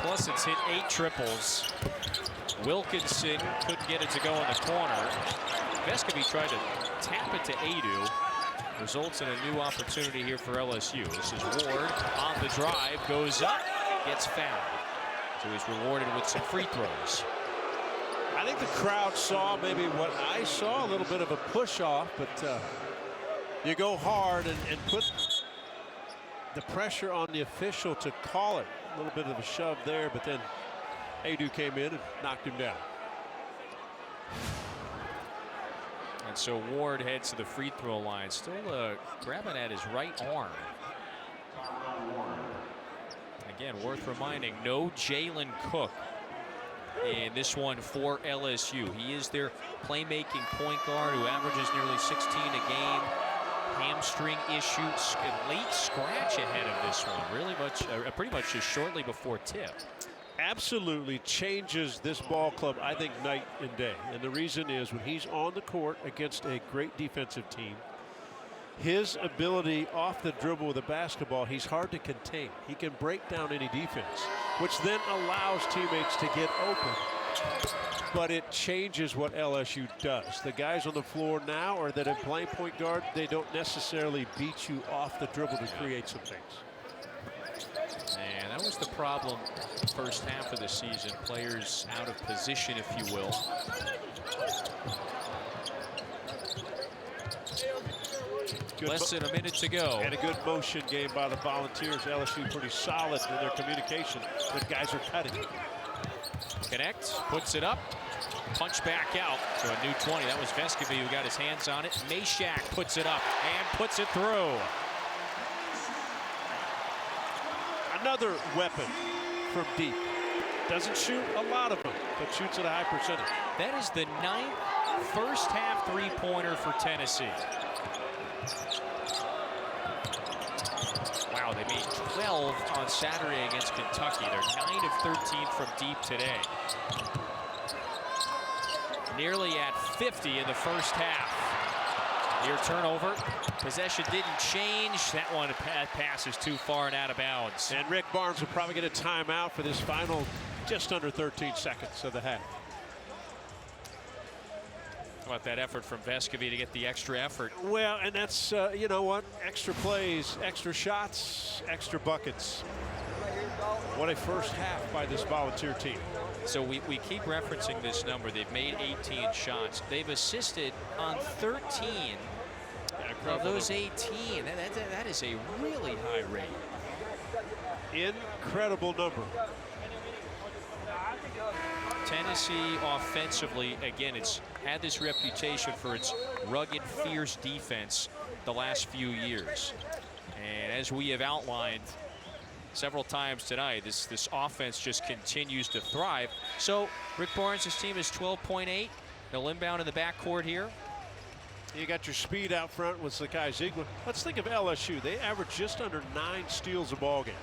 Speaker 1: Plus it's hit 8 triples. Wilkinson couldn't get it to go in the corner. Vescovi tried to tap it to Adu. Results in a new opportunity here for LSU. This is Ward on the drive, goes up, gets fouled. So he's rewarded with some free throws.
Speaker 2: I think the crowd saw maybe what I saw, a little bit of a push off, but you go hard and put the pressure on the official to call it. A little bit of a shove there, but then Adu came in and knocked him down.
Speaker 1: And so Ward heads to the free throw line, still grabbing at his right arm. Again, worth reminding, no Jalen Cook in this one for LSU. He is their playmaking point guard who averages nearly 16 a game. Hamstring issues, late scratch ahead of this one. Really much, pretty much just shortly before tip.
Speaker 2: Absolutely changes this ball club, I think, night and day. And the reason is when he's on the court against a great defensive team, his ability off the dribble with a basketball, he's hard to contain. He can break down any defense, which then allows teammates to get open. But it changes what LSU does. The guys on the floor now are that in playing point guard, they don't necessarily beat you off the dribble to create some things.
Speaker 1: And that was the problem first half of the season. Players out of position, if you will. Less than a minute to go.
Speaker 2: And a good motion game by the Volunteers. LSU pretty solid in their communication, but guys are cutting.
Speaker 1: Connect, puts it up, punch back out to a new 20. That was Vescovi who got his hands on it. Meshack puts it up and puts it through.
Speaker 2: Another weapon from deep. Doesn't shoot a lot of them, but shoots at a high percentage.
Speaker 1: That is the 9th first half three-pointer for Tennessee. Wow, they made 12 on Saturday against Kentucky. They're 9 of 13 from deep today. Nearly at 50 in the first half. Near turnover. Possession didn't change. That one passes too far and out of bounds.
Speaker 2: And Rick Barnes will probably get a timeout for this final just under 13 seconds of the half.
Speaker 1: How about that effort from Vescovi to get the extra effort?
Speaker 2: Well, and that's, you know what, extra plays, extra shots, extra buckets. What a first half by this Volunteer team.
Speaker 1: So we keep referencing this number. They've made 18 shots. They've assisted on 13 of those 18. That is a really high rate.
Speaker 2: Incredible number.
Speaker 1: Tennessee offensively, again, it's had this reputation for its rugged, fierce defense the last few years. And as we have outlined several times tonight, this offense just continues to thrive. So Rick Barnes' team is 12.8. They'll inbound in the backcourt here.
Speaker 2: You got your speed out front with Zakai Ziegler. Let's think of LSU. They average just under 9 steals a ball game.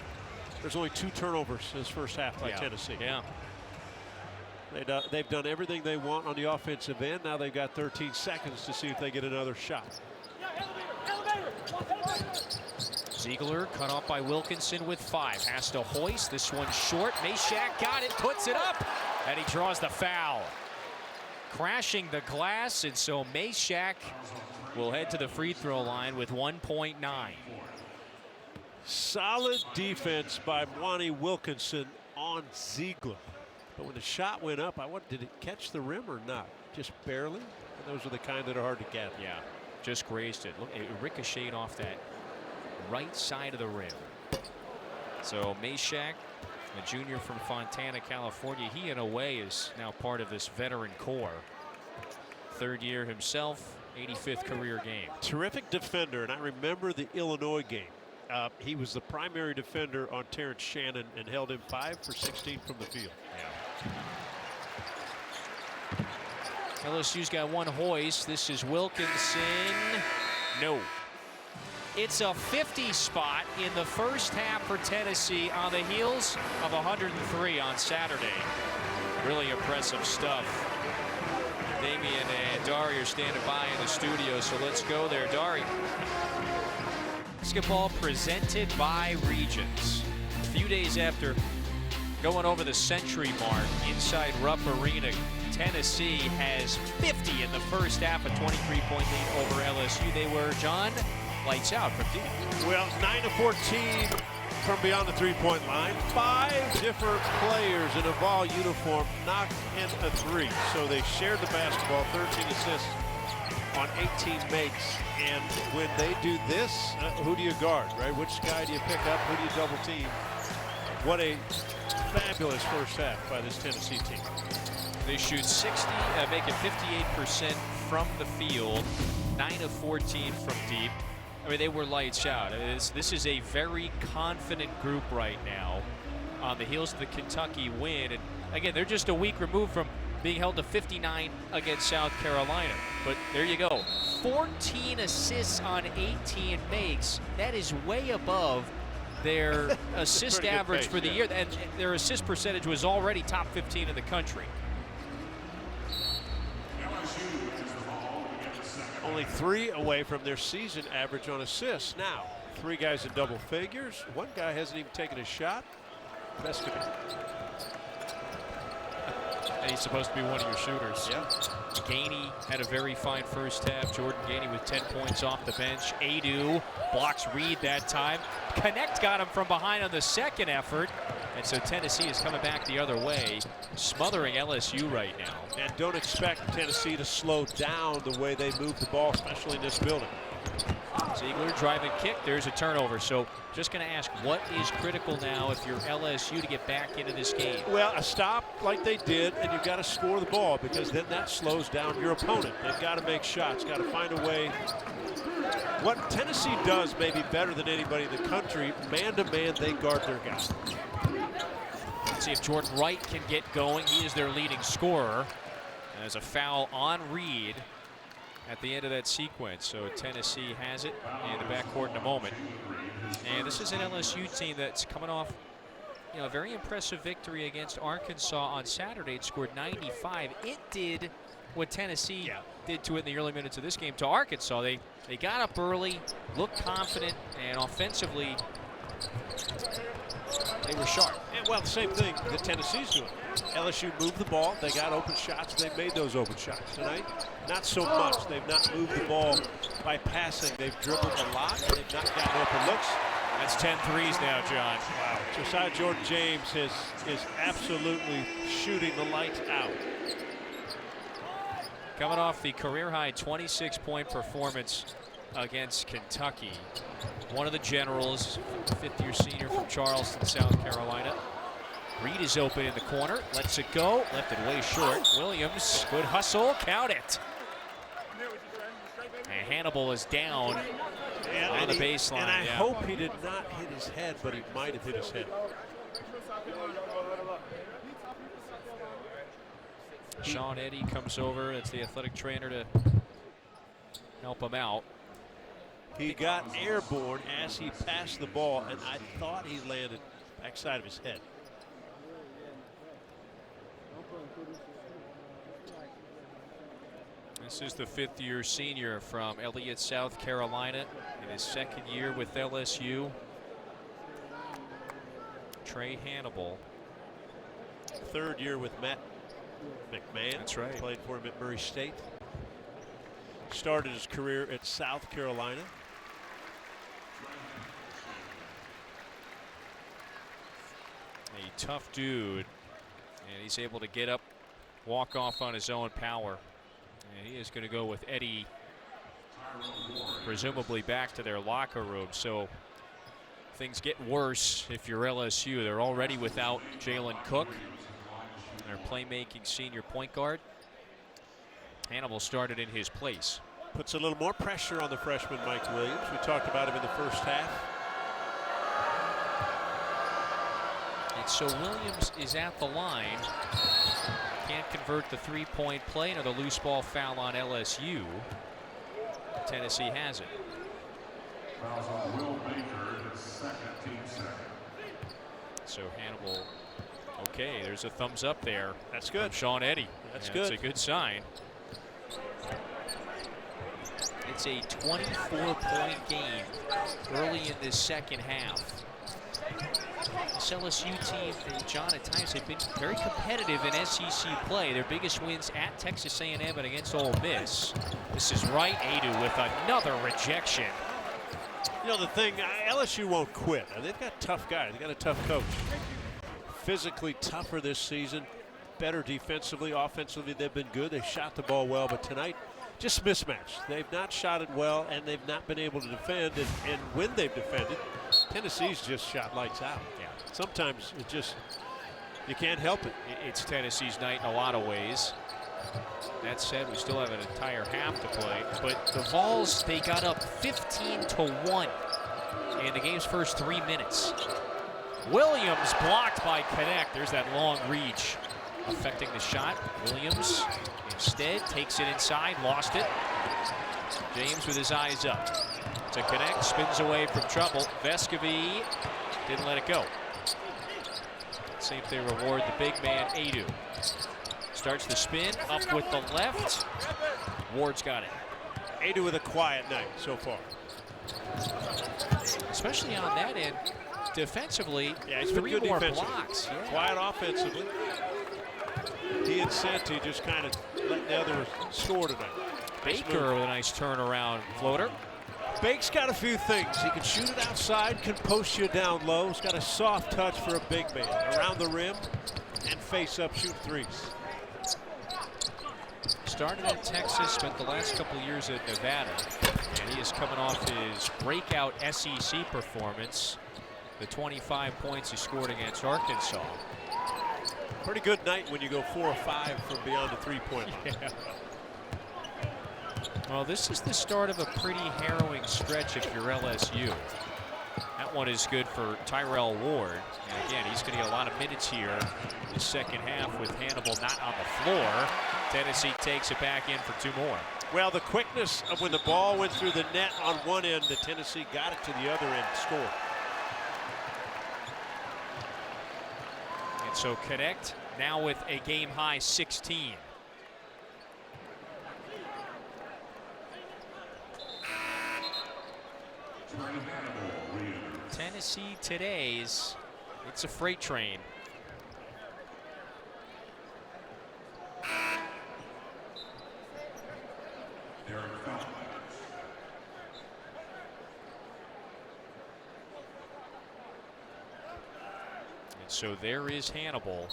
Speaker 2: There's only 2 turnovers in this first half by Tennessee.
Speaker 1: Yeah.
Speaker 2: They've done everything they want on the offensive end. Now they've got 13 seconds to see if they get another shot.
Speaker 1: Ziegler cut off by Wilkinson with 5. Has to hoist. This one short. Meshack got it, puts it up, and he draws the foul. crashing the glass, and so Meshack will head to the free throw line with 1.9.
Speaker 2: Solid defense by Mwani Wilkinson on Ziegler. But when the shot went up, I wondered, did it catch the rim or not? Just barely? And those are the kind that are hard to get.
Speaker 1: Yeah, just grazed it. Look, it ricocheted off that right side of the rim. So Meshack, a junior from Fontana, California, he in a way is now part of this veteran core. Third year himself, 85th career game.
Speaker 2: Terrific defender, and I remember the Illinois game. He was the primary defender on Terrence Shannon and held him 5 for 16 from the field.
Speaker 1: Yeah. LSU's got one hoist. This is Wilkinson. No. It's a 50 spot in the first half for Tennessee on the heels of 103 on Saturday. Really impressive stuff. Damian and Dari are standing by in the studio, so let's go there. Dari. Basketball presented by Regions. A few days after going over the century mark inside Rupp Arena, Tennessee has 50 in the first half, a 23-point lead over LSU. They were, John, lights out from deep.
Speaker 2: Well, 9 of 14 from beyond the three-point line. 5 different players in a ball uniform knocked in a three. So they shared the basketball, 13 assists on 18 makes. And when they do this, who do you guard, right? Which guy do you pick up? Who do you double team? What a fabulous first half by this Tennessee team.
Speaker 1: They shoot 60, make it 58% from the field, 9 of 14 from deep. I mean, they were lights out. I mean, this is a very confident group right now on the heels of the Kentucky win. And again, they're just a week removed from being held to 59 against South Carolina. But there you go. 14 assists on 18 makes. That is way above their assist average for the year. And their assist percentage was already top 15 in the country.
Speaker 2: Only 3 away from their season average on assists. Now, 3 guys in double figures. 1 guy hasn't even taken a shot. Vescovi.
Speaker 1: And he's supposed to be one of your shooters.
Speaker 2: Yeah.
Speaker 1: Gainey had a very fine first half. Jordan Gainey with 10 points off the bench. Adu blocks Reed that time. Connect got him from behind on the second effort. And so Tennessee is coming back the other way, smothering LSU right now.
Speaker 2: And don't expect Tennessee to slow down the way they move the ball, especially in this building.
Speaker 1: Ziegler driving kick. There's a turnover. So just going to ask, what is critical now if you're LSU to get back into this game?
Speaker 2: Well, a stop like they did, and you've got to score the ball because then that slows down your opponent. They've got to make shots, got to find a way. What Tennessee does maybe better than anybody in the country, man-to-man, they guard their guy.
Speaker 1: Let's see if Jordan Wright can get going. He is their leading scorer. There's a foul on Reed at the end of that sequence. So Tennessee has it in the backcourt in a moment. And this is an LSU team that's coming off, a very impressive victory against Arkansas on Saturday. It scored 95. It did what Tennessee did to it in the early minutes of this game to Arkansas. They got up early, looked confident, and offensively they were sharp.
Speaker 2: And well, the same thing that Tennessee's doing. LSU moved the ball. They got open shots. They made those open shots tonight. Not so much. They've not moved the ball by passing. They've dribbled a lot. They've not gotten open looks.
Speaker 1: That's 10 threes now, John.
Speaker 2: Wow. Josiah Jordan-James is absolutely shooting the lights out.
Speaker 1: Coming off the career-high 26-point performance against Kentucky. One of the generals, fifth-year senior from Charleston, South Carolina. Reed is open in the corner, lets it go, left it way short. Williams, good hustle, count it. And Hannibal is down on the baseline.
Speaker 2: And I hope he did not hit his head, but he might have hit his head.
Speaker 1: Sean Eddy comes over, that's the athletic trainer, to help him out.
Speaker 2: He got airborne as he passed the ball, and I thought he landed backside of his head.
Speaker 1: This is the fifth-year senior from Elliott, South Carolina, in his second year with LSU. Trey Hannibal.
Speaker 2: Third year with Matt McMahon.
Speaker 1: That's right.
Speaker 2: Played for him at Murray State. Started his career at South Carolina.
Speaker 1: A tough dude, and he's able to get up, walk off on his own power. And he is going to go with Eddie, presumably back to their locker room. So things get worse if you're LSU. They're already without Jalen Cook, their playmaking senior point guard. Hannibal started in his place.
Speaker 2: Puts a little more pressure on the freshman Mike Williams. We talked about him in the first half.
Speaker 1: And so Williams is at the line. Can't convert the three-point play. Another loose ball foul on LSU. Tennessee has it.
Speaker 5: Fouls on Will Baker, his second, team second.
Speaker 1: So Hannibal, okay, there's a thumbs up there.
Speaker 2: That's good.
Speaker 1: From Sean Eddy.
Speaker 2: That's
Speaker 1: Yeah,
Speaker 2: good.
Speaker 1: It's a good sign. It's a 24-point game early in this second half. This LSU team, John, at times have been very competitive in SEC play. Their biggest wins at Texas A&M and against Ole Miss. This is right. Adu with another rejection.
Speaker 2: You know, the thing, LSU won't quit. They've got tough guys. They've got a tough coach. Physically tougher this season. Better defensively. Offensively, they've been good. They shot the ball well, but tonight, just mismatched. They've not shot it well, and they've not been able to defend. And when they've defended, Tennessee's just shot lights out.
Speaker 1: Yeah.
Speaker 2: Sometimes it just, you can't help it.
Speaker 1: It's Tennessee's night in a lot of ways. That said, we still have an entire half to play. But the Vols, they got up 15-1 in the game's first 3 minutes. Williams blocked by Connect. There's that long reach affecting the shot. Williams instead takes it inside, lost it. James with his eyes up to Connect, spins away from trouble. Vescovy didn't let it go. See if they reward the big man, Adu. Starts the spin, up with the left. Ward's got it.
Speaker 2: Adu with a quiet night so far.
Speaker 1: Especially on that end, defensively,
Speaker 2: Yeah, he's been
Speaker 1: 3
Speaker 2: good
Speaker 1: more
Speaker 2: defensively.
Speaker 1: blocks. Yeah.
Speaker 2: Quiet offensively. He and Santi just kind of let the others score tonight. Nice
Speaker 1: Baker
Speaker 2: move.
Speaker 1: with a nice turnaround floater.
Speaker 2: Bake's got a few things. He can shoot it outside, can post you down low. He's got a soft touch for a big man. Around the rim and face up, shoot threes.
Speaker 1: Started at Texas, spent the last couple of years at Nevada. And he is coming off his breakout SEC performance. The 25 points he scored against Arkansas.
Speaker 2: Pretty good night when you go 4 or 5 from beyond the three-point line.
Speaker 1: Yeah. Well, this is the start of a pretty harrowing stretch if you're LSU. That one is good for Tyrell Ward. And again, he's going to get a lot of minutes here in the second half with Hannibal not on the floor. Tennessee takes it back in for 2 more.
Speaker 2: Well, the quickness of when the ball went through the net on one end, the Tennessee got it to the other end, scored.
Speaker 1: And so Connect now with a game-high 16. Tennessee today's, it's a freight train. And so there is Hannibal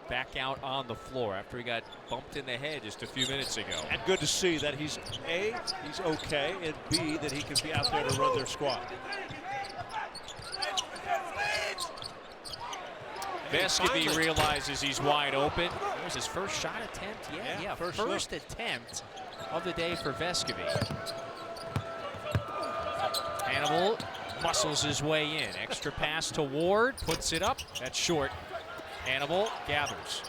Speaker 1: back out on the floor after he got bumped in the head just a few minutes ago.
Speaker 2: And good to see that he's A, he's okay, and B, that he can be out there to run their squad.
Speaker 1: Vescovy realizes he's wide open. That was his first shot attempt. Yeah, first attempt of the day for Vescovy. Hannibal muscles his way in. Extra pass to Ward, puts it up. That's short. Hannibal gathers.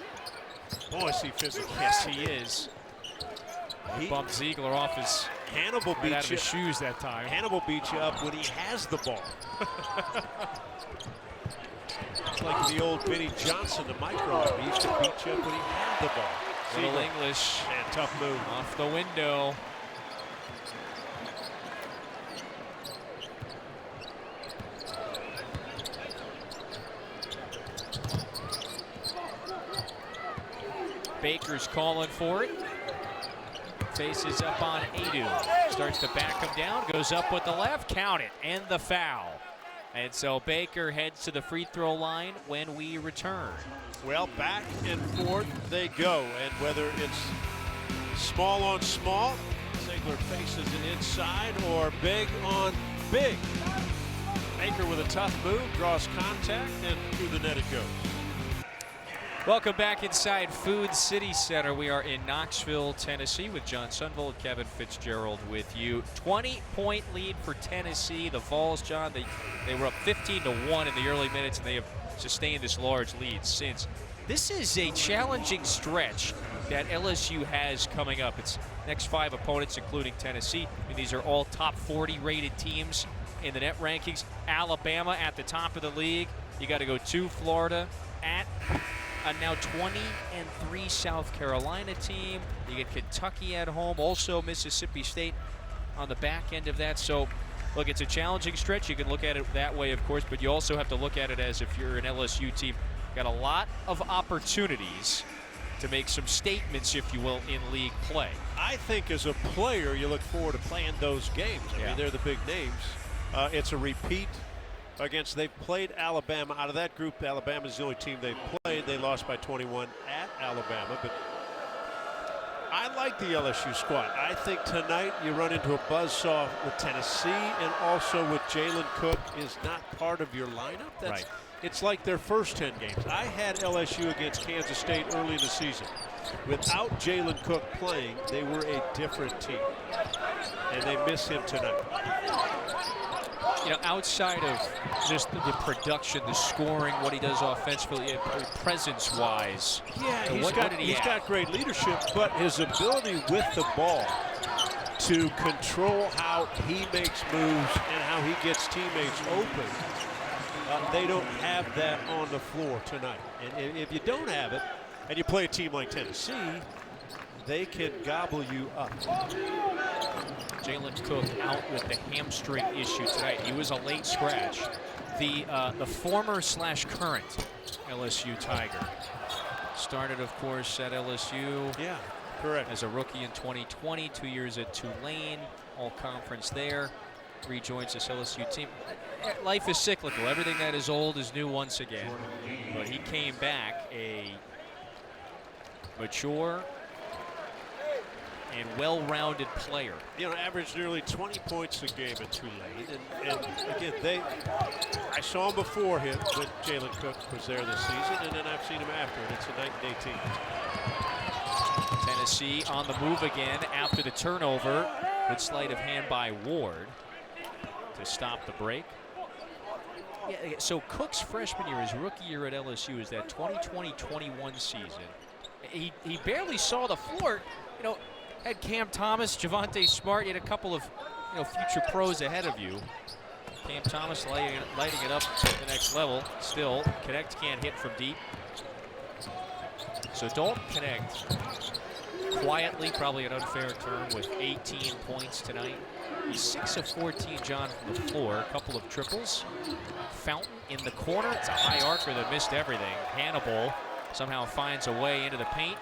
Speaker 2: Oh, is he physical?
Speaker 1: Yes, he is. He bumped Ziegler off his
Speaker 2: Hannibal
Speaker 1: right
Speaker 2: beat
Speaker 1: out of
Speaker 2: you.
Speaker 1: his shoes that time.
Speaker 2: Hannibal beats you up when he has the ball. It's like the old Benny Johnson, the micro. He used to beat you up when he had the ball.
Speaker 1: Little
Speaker 2: Ziegler.
Speaker 1: English
Speaker 2: Man, tough move.
Speaker 1: off the window. Baker's calling for it. Faces up on Adu. Starts to back him down. Goes up with the left. Count it. And the foul. And so Baker heads to the free throw line when we return.
Speaker 2: Well, back and forth they go. And whether it's small on small, Ziegler faces it inside, or big on big. Baker with a tough move, draws contact, and through the net it goes.
Speaker 1: Welcome back inside Food City Center. We are in Knoxville, Tennessee with John Sunvold, Kevin Fitzgerald with you. 20-point lead for Tennessee. The Vols, John, they were up 15-1 in the early minutes, and they have sustained this large lead since. This is a challenging stretch that LSU has coming up. Its next 5 opponents, including Tennessee. I mean, these are all top 40 rated teams in the net rankings. Alabama at the top of the league. You got to go to Florida, at a now 20-3 South Carolina team. You get Kentucky at home, also Mississippi State on the back end of that. So, look, it's a challenging stretch. You can look at it that way, of course, but you also have to look at it as if you're an LSU team. Got a lot of opportunities to make some statements, if you will, in league play.
Speaker 2: I think as a player, you look forward to playing those games. I mean, they're the big names. It's a repeat against, they've played Alabama. Out of that group, Alabama's the only team they've played. They lost by 21 at Alabama, but I like the LSU squad. I think tonight you run into a buzzsaw with Tennessee, and also with Jalen Cook is not part of your lineup. That's
Speaker 1: right.
Speaker 2: It's like their first 10 games. I had LSU against Kansas State early in the season. Without Jalen Cook playing, they were a different team, and they miss him tonight.
Speaker 1: You know, outside of just the production, the scoring, what he does offensively, presence-wise.
Speaker 2: Yeah, he's
Speaker 1: have?
Speaker 2: got great leadership, but his ability with the ball to control how he makes moves and how he gets teammates open, they don't have that on the floor tonight. And if you don't have it, and you play a team like Tennessee, they can gobble you up.
Speaker 1: Jalen Cook out with the hamstring issue tonight. He was a late scratch. The former/current LSU Tiger started, of course, at LSU.
Speaker 2: Yeah, correct.
Speaker 1: As a rookie in 2020, 2 years at Tulane, all conference there. Rejoins this LSU team. Life is cyclical. Everything that is old is new once again. But he came back a mature and well-rounded player.
Speaker 2: You know, averaged nearly 20 points a game at Tulane. And again, I saw him before him when Jalen Cook was there this season, and then I've seen him after, and it's a night and day team.
Speaker 1: Tennessee on the move again after the turnover. Good sleight of hand by Ward to stop the break. Yeah, so Cook's freshman year, his rookie year at LSU, is that 2020-21 season. He barely saw the floor. You know, had Cam Thomas, Javonte Smart, you had a couple of future pros ahead of you. Cam Thomas lighting it up to the next level. Still, Connect can't hit from deep. So Dalton Connect quietly, probably an unfair term, with 18 points tonight. He's 6 of 14, John, from the floor. A couple of triples. Fountain in the corner. It's a high archer that missed everything. Hannibal somehow finds a way into the paint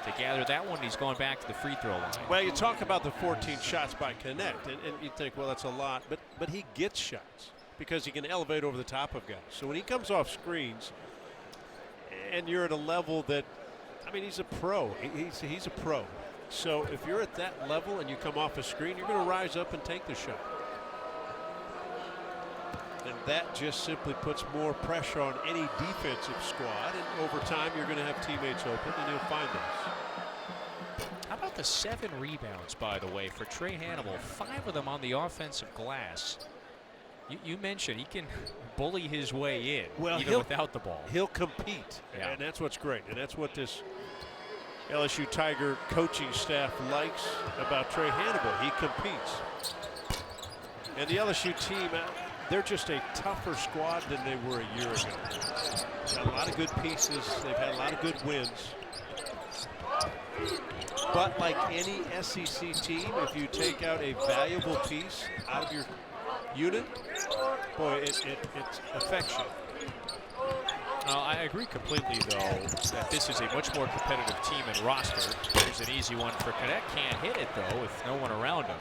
Speaker 1: to gather that one. He's going back to the free throw line.
Speaker 2: Well, you talk about the 14 shots by Connect, and you think, well, that's a lot, but he gets shots because he can elevate over the top of guys. So when he comes off screens, and you're at a level that, I mean, he's a pro. He's a pro. So if you're at that level and you come off a screen, you're going to rise up and take the shot. And that just simply puts more pressure on any defensive squad. And over time, you're going to have teammates open, and you'll find those.
Speaker 1: How about the 7 rebounds, by the way, for Trey Hannibal? 5 of them on the offensive glass. You mentioned he can bully his way in, even without the ball.
Speaker 2: He'll compete, and that's what's great. And that's what this LSU Tiger coaching staff likes about Trey Hannibal. He competes. And the LSU team, they're just a tougher squad than they were a year ago. Got a lot of good pieces. They've had a lot of good wins. But like any SEC team, if you take out a valuable piece out of your unit, boy, it affects you.
Speaker 1: I agree completely, though, that this is a much more competitive team and roster. There's an easy one for Cadet. Can't hit it, though, with no one around him.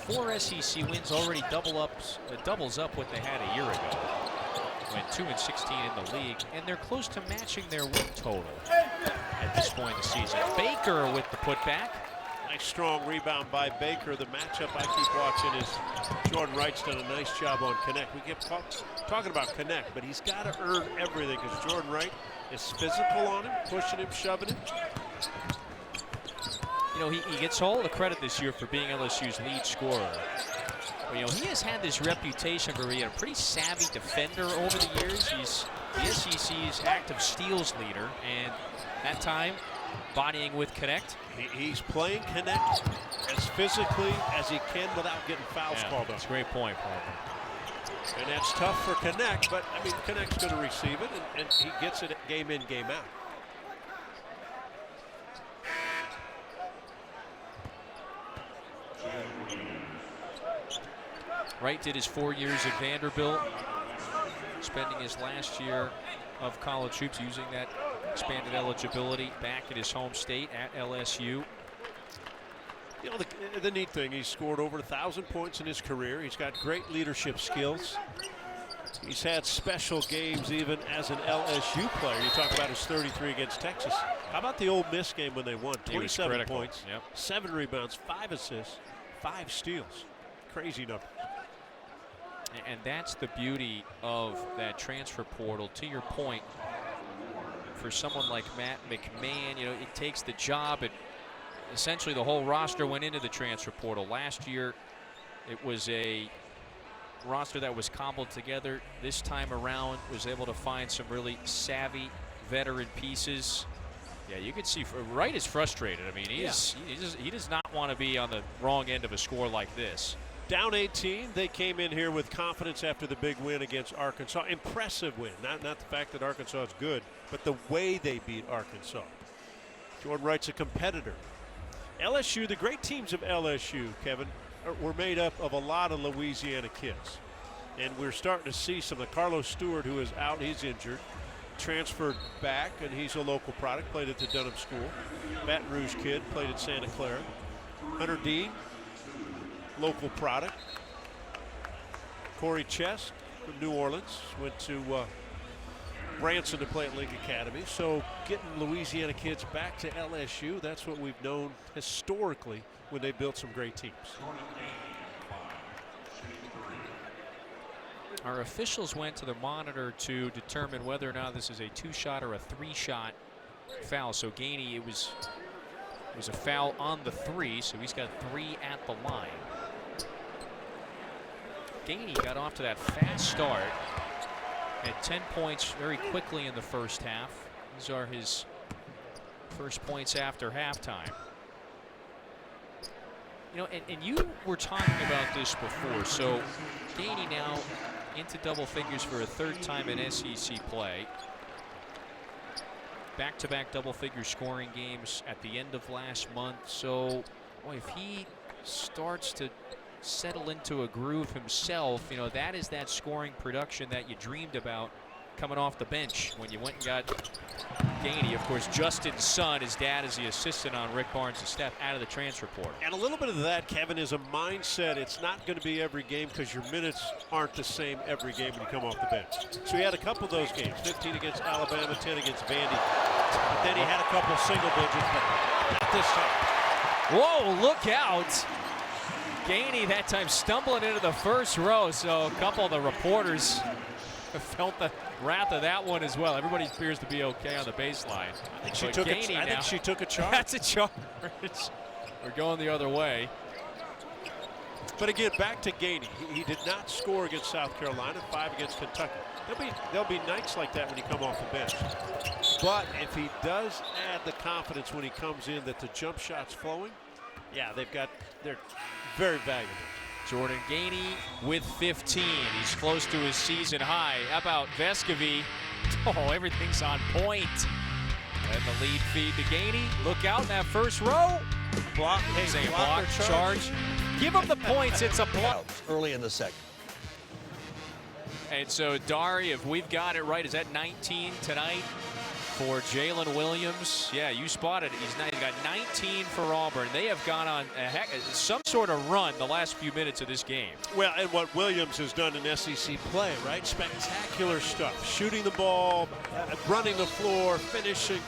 Speaker 1: 4 SEC wins already doubles up what they had a year ago. Went 2-16 in the league, and they're close to matching their win total at this point in the season. Baker with the putback.
Speaker 2: Nice strong rebound by Baker. The matchup I keep watching is Jordan Wright's done a nice job on Connect. We keep talking about Connect, but he's got to earn everything because Jordan Wright is physical on him, pushing him, shoving him.
Speaker 1: You know, he gets all the credit this year for being LSU's lead scorer. But, you know, he has had this reputation for being a pretty savvy defender over the years. He's the SEC's active steals leader, and that time bodying with Connect.
Speaker 2: He's playing Connect as physically as he can without getting fouls called up.
Speaker 1: That's a great point, Parker.
Speaker 2: And that's tough for Connect, but I mean, Connect's going to receive it, and he gets it game in, game out.
Speaker 1: Wright did his 4 years at Vanderbilt, spending his last year of college hoops using that expanded eligibility back at his home state at LSU.
Speaker 2: You know, the neat thing, he's scored over 1,000 points in his career. He's got great leadership skills. He's had special games even as an LSU player. You talk about his 33 against Texas. How about the Ole Miss game when they won? 27 points, 7 rebounds, 5 assists, 5 steals. Crazy number.
Speaker 1: And that's the beauty of that transfer portal. To your point, for someone like Matt McMahon, you know, it takes the job. And essentially the whole roster went into the transfer portal. Last year, it was a roster that was cobbled together. This time around, was able to find some really savvy veteran pieces. Yeah, you can see Wright is frustrated. I mean, he does not want to be on the wrong end of a score like this.
Speaker 2: Down 18, they came in here with confidence after the big win against Arkansas. Impressive win, not the fact that Arkansas is good, but the way they beat Arkansas. Jordan Wright's a competitor. LSU, the great teams of LSU, Kevin, were made up of a lot of Louisiana kids. And we're starting to see some of Carlos Stewart, who is out, he's injured, transferred back, and he's a local product, played at the Dunham School. Baton Rouge kid, played at Santa Clara. Hunter Dean, local product. Corey Chess from New Orleans went to Branson to play at Link Academy. So getting Louisiana kids back to LSU, that's what we've known historically when they built some great teams.
Speaker 1: Our officials went to the monitor to determine whether or not this is a 2-shot or a 3-shot foul. So Gainey, it was a foul on the 3, so he's got 3 at the line. Gainey got off to that fast start. Had 10 points very quickly in the first half. These are his first points after halftime. You know, and you were talking about this before. So Gainey now into double figures for a 3rd time in SEC play. Back-to-back double-figure scoring games at the end of last month. So, boy, if he starts to settle into a groove himself, you know, that is that scoring production that you dreamed about coming off the bench when you went and got Gainey. Of course, Justin's son, his dad is the assistant on Rick Barnes' staff, out of the transfer portal.
Speaker 2: And a little bit of that, Kevin, is a mindset. It's not going to be every game because your minutes aren't the same every game when you come off the bench. So he had a couple of those games, 15 against Alabama, 10 against Vandy. But then he had a couple single digits, but not this time.
Speaker 1: Whoa, look out. Gainey that time stumbling into the first row, so a couple of the reporters felt the wrath of that one as well. Everybody appears to be okay on the baseline.
Speaker 2: I think she took a charge.
Speaker 1: That's a charge. We're going the other way.
Speaker 2: But again, back to Gainey. He did not score against South Carolina, 5 against Kentucky. There'll be nights like that when you come off the bench. But if he does add the confidence when he comes in that the jump shot's flowing, yeah, they're very valuable.
Speaker 1: Jordan Gainey with 15. He's close to his season high. How about Vescovy? Oh, everything's on point. And the lead feed to Gainey. Look out in that first row.
Speaker 2: Block,
Speaker 1: block, charge. Give him the points. It's a block.
Speaker 3: Early in the second.
Speaker 1: And so, Dari, if we've got it right, is that 19 tonight for Jalen Williams? Yeah, you spotted it. He's got 19 for Auburn. They have gone on some sort of run the last few minutes of this game.
Speaker 2: Well, and what Williams has done in SEC play, right? Spectacular stuff. Shooting the ball, running the floor, finishing.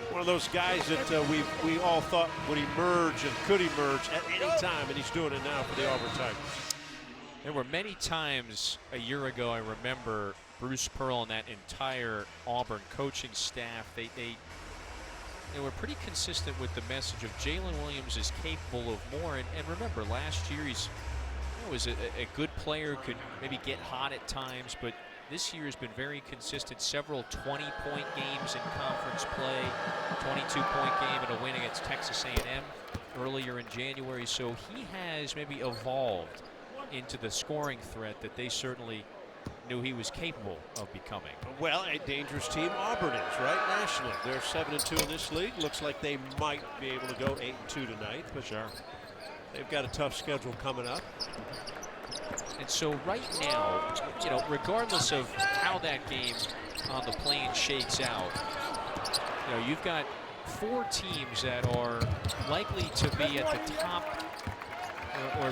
Speaker 2: One of those guys that we all thought would emerge and could emerge at any time, and he's doing it now for the Auburn Tigers.
Speaker 1: There were many times a year ago, I remember Bruce Pearl and that entire Auburn coaching staff, they were pretty consistent with the message of Jalen Williams is capable of more. And remember, last year he was a good player, could maybe get hot at times, but this year has been very consistent. Several 20-point games in conference play, 22-point game and a win against Texas A&M earlier in January. So he has maybe evolved into the scoring threat that they certainly knew he was capable of becoming.
Speaker 2: Well, a dangerous team Auburn is, right, nationally. They're 7-2 in this league. Looks like they might be able to go 8-2 tonight, but sure, they've got a tough schedule coming up.
Speaker 1: And so right now, you know, regardless of how that game on the Plains shakes out, you know, you've got 4 teams that are likely to be at the top or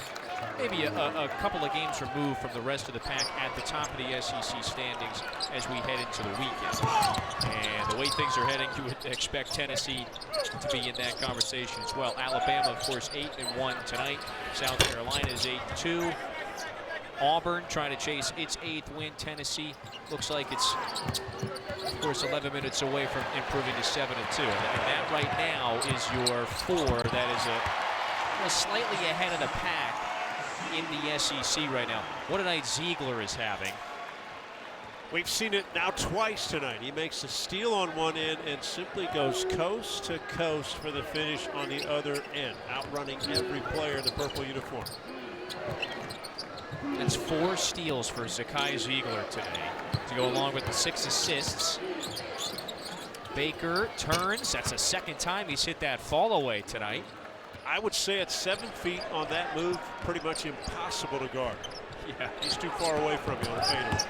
Speaker 1: maybe a couple of games removed from the rest of the pack at the top of the SEC standings as we head into the weekend. And the way things are heading, you would expect Tennessee to be in that conversation as well. Alabama, of course, 8-1 tonight. South Carolina is 8-2. Auburn trying to chase its 8th win. Tennessee looks like it's, of course, 11 minutes away from improving to 7-2. And that right now is your 4 that is slightly ahead of the pack in the SEC right now. What a night Ziegler is having.
Speaker 2: We've seen it now twice tonight. He makes a steal on one end and simply goes coast to coast for the finish on the other end, outrunning every player in the purple uniform.
Speaker 1: That's 4 steals for Zakai Ziegler today to go along with the 6 assists. Baker turns. That's the second time he's hit that fall away tonight.
Speaker 2: I would say at 7 feet on that move, pretty much impossible to guard. Yeah, he's too far away from you on a fadeaway.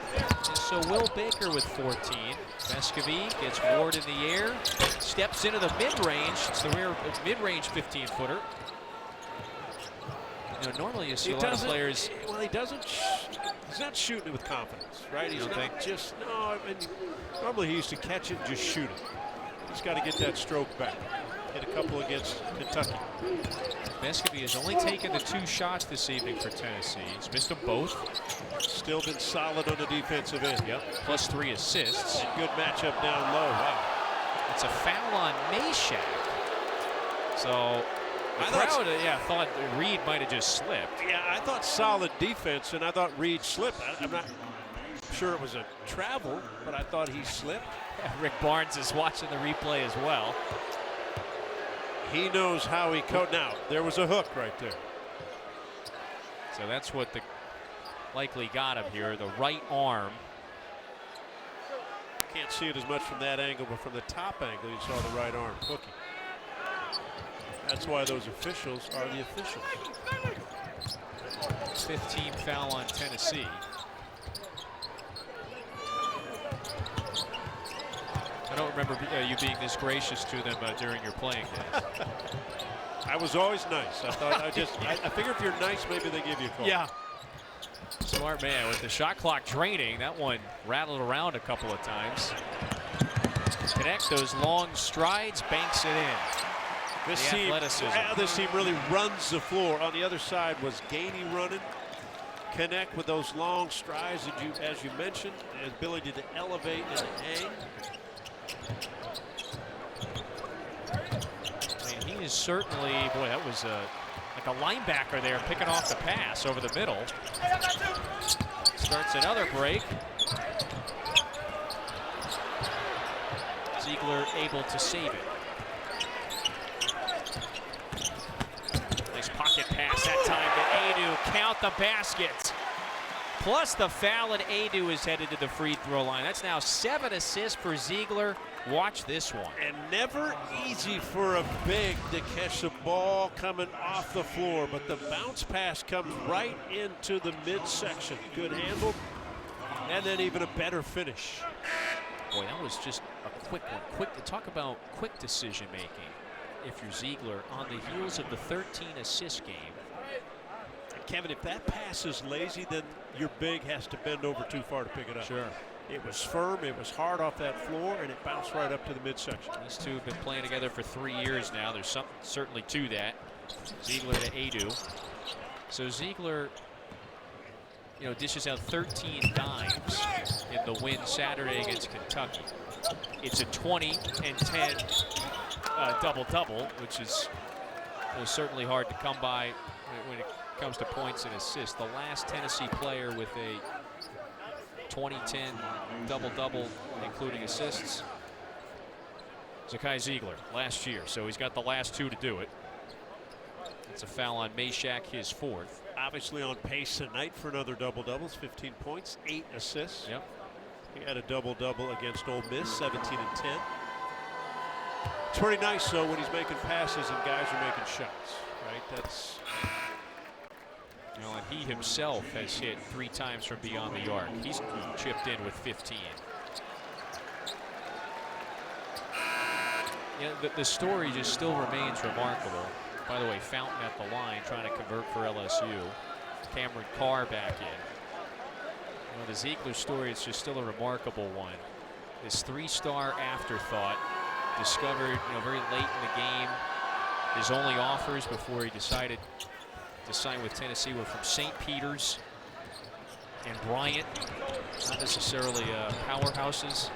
Speaker 1: And so Will Baker with 14. Vescovy gets Ward in the air, steps into the mid-range. It's the rear mid-range 15-footer. You know, normally you see a lot of players.
Speaker 2: Well, he's not shooting it with confidence, right? He's not just, no, I mean, normally he used to catch it and just shoot it. He's got to get that stroke back. Hit a couple against Kentucky.
Speaker 1: Vescovy has only taken the 2 shots this evening for Tennessee. He's missed them both.
Speaker 2: Still been solid on the defensive end.
Speaker 1: Yep, plus 3 assists.
Speaker 2: Good matchup down low. Wow.
Speaker 1: It's a foul on Meshack. So the crowd, thought Reed might have just slipped.
Speaker 2: Yeah, I thought solid defense, and I thought Reed slipped. I'm not sure it was a travel, but I thought he slipped.
Speaker 1: Rick Barnes is watching the replay as well.
Speaker 2: He knows how he coached. Now, there was a hook right there.
Speaker 1: So that's what likely got him here, the right arm.
Speaker 2: Can't see it as much from that angle, but from the top angle, you saw the right arm hooking. That's why those officials are the officials.
Speaker 1: 15 foul on Tennessee. I don't remember you being this gracious to them during your playing days.
Speaker 2: I was always nice. I thought I figure if you're nice, maybe they give you a call.
Speaker 1: Yeah. Smart man. With the shot clock draining, that one rattled around a couple of times. Connect those long strides, banks it in.
Speaker 2: This team really runs the floor. On the other side was Gainey running. Connect with those long strides that as you mentioned, his ability to elevate and hang.
Speaker 1: I mean, he is certainly, boy, that was like a linebacker there picking off the pass over the middle. Starts another break. Ziegler able to save it. Nice pocket pass that time to Adu. Count the baskets. Plus the foul, and Adu is headed to the free throw line. That's now 7 assists for Ziegler. Watch this one.
Speaker 2: And never easy for a big to catch the ball coming off the floor, but the bounce pass comes right into the midsection. Good handle. And then even a better finish.
Speaker 1: Boy, that was just a quick one. Quick to talk about quick decision making. If you're Ziegler on the heels of the 13 assist game.
Speaker 2: And Kevin, if that pass is lazy, then your big has to bend over too far to pick it up.
Speaker 1: Sure.
Speaker 2: It was firm, it was hard off that floor, and it bounced right up to the midsection.
Speaker 1: These two have been playing together for 3 years now. There's something certainly to that. Ziegler to Adu. So Ziegler, you know, dishes out 13 dimes in the win Saturday against Kentucky. It's a 20 and 10 double-double, which is certainly hard to come by when it comes to points and assists. The last Tennessee player with a 20-10 double-double, including assists, Zakai Ziegler last year. So he's got the last 2 to do it. It's a foul on Meshack, his 4th.
Speaker 2: Obviously on pace tonight for another double-doubles, 15 points, 8 assists.
Speaker 1: Yep.
Speaker 2: He had a double-double against Ole Miss, 17 and 10. It's pretty nice, though, when he's making passes and guys are making shots, right? That's...
Speaker 1: You know, and he himself has hit 3 times from beyond the arc. He's chipped in with 15. Yeah, the story just still remains remarkable. By the way, Fountain at the line trying to convert for LSU. Cameron Carr back in. You know, the Ziegler story is just still a remarkable one. This 3-star afterthought discovered, you know, very late in the game. His only offers before he decided to sign with Tennessee were from St. Peter's and Bryant, not necessarily powerhouses.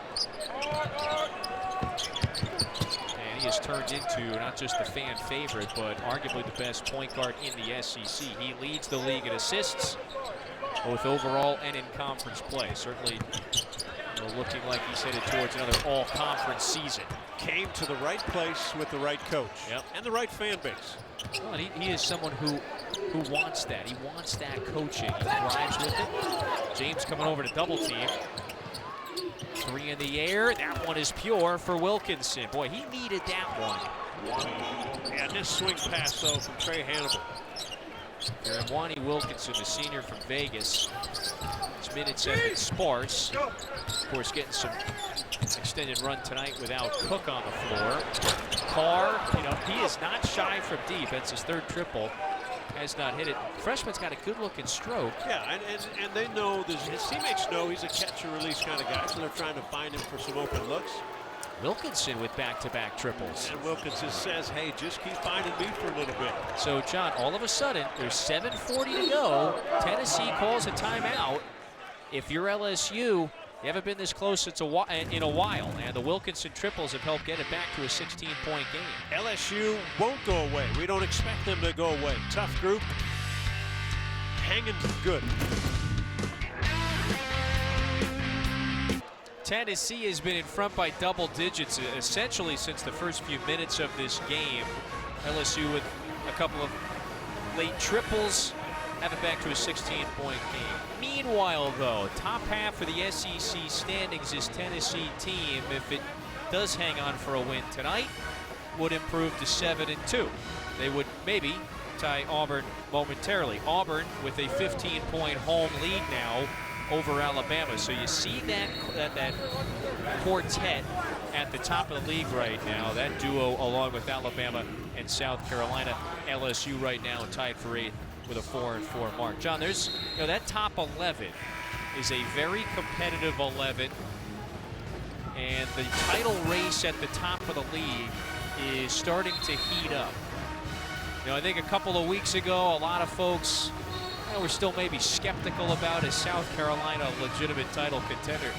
Speaker 1: And he has turned into not just the fan favorite, but arguably the best point guard in the SEC. He leads the league in assists, both overall and in conference play. Certainly, you know, looking like he's headed towards another all-conference season.
Speaker 2: Came to the right place with the right coach.
Speaker 1: Yep.
Speaker 2: And the right fan base.
Speaker 1: Well, and he is someone who wants that. He wants that coaching. He thrives with it. James coming over to double team. 3 in the air. That one is pure for Wilkinson. Boy, he needed that one.
Speaker 2: And this swing pass, though, from Trey Hannibal.
Speaker 1: Wani Wilkinson, the senior from Vegas. His minutes have been sparse. Of course, getting some extended run tonight without Cook on the floor. Carr, you know, he is not shy from deep. That's his 3rd triple. Has not hit it. Freshman's got a good-looking stroke.
Speaker 2: Yeah, and they know, his teammates know he's a catch-and-release kind of guy, so they're trying to find him for some open looks.
Speaker 1: Wilkinson with back-to-back triples.
Speaker 2: And Wilkinson says, hey, just keep finding me for a little bit.
Speaker 1: So, John, all of a sudden, there's 7:40 to go. Tennessee calls a timeout. If you're LSU, you haven't been this close in a while, and the Wilkinson triples have helped get it back to a 16-point game.
Speaker 2: LSU won't go away. We don't expect them to go away. Tough group, hanging good.
Speaker 1: Tennessee has been in front by double digits essentially since the first few minutes of this game. LSU with a couple of late triples have it back to a 16-point game. Meanwhile, though, top half of the SEC standings, this Tennessee team, if it does hang on for a win tonight, would improve to 7-2. They would maybe tie Auburn momentarily. Auburn with a 15-point home lead now over Alabama. So you see that quartet at the top of the league right now, that duo along with Alabama and South Carolina. LSU right now tied for 8th with a 4-4 mark. John, there's, you know, that top 11 is a very competitive 11, and the title race at the top of the league is starting to heat up. You know, I think a couple of weeks ago, a lot of folks were still maybe skeptical about is South Carolina a legitimate title contender,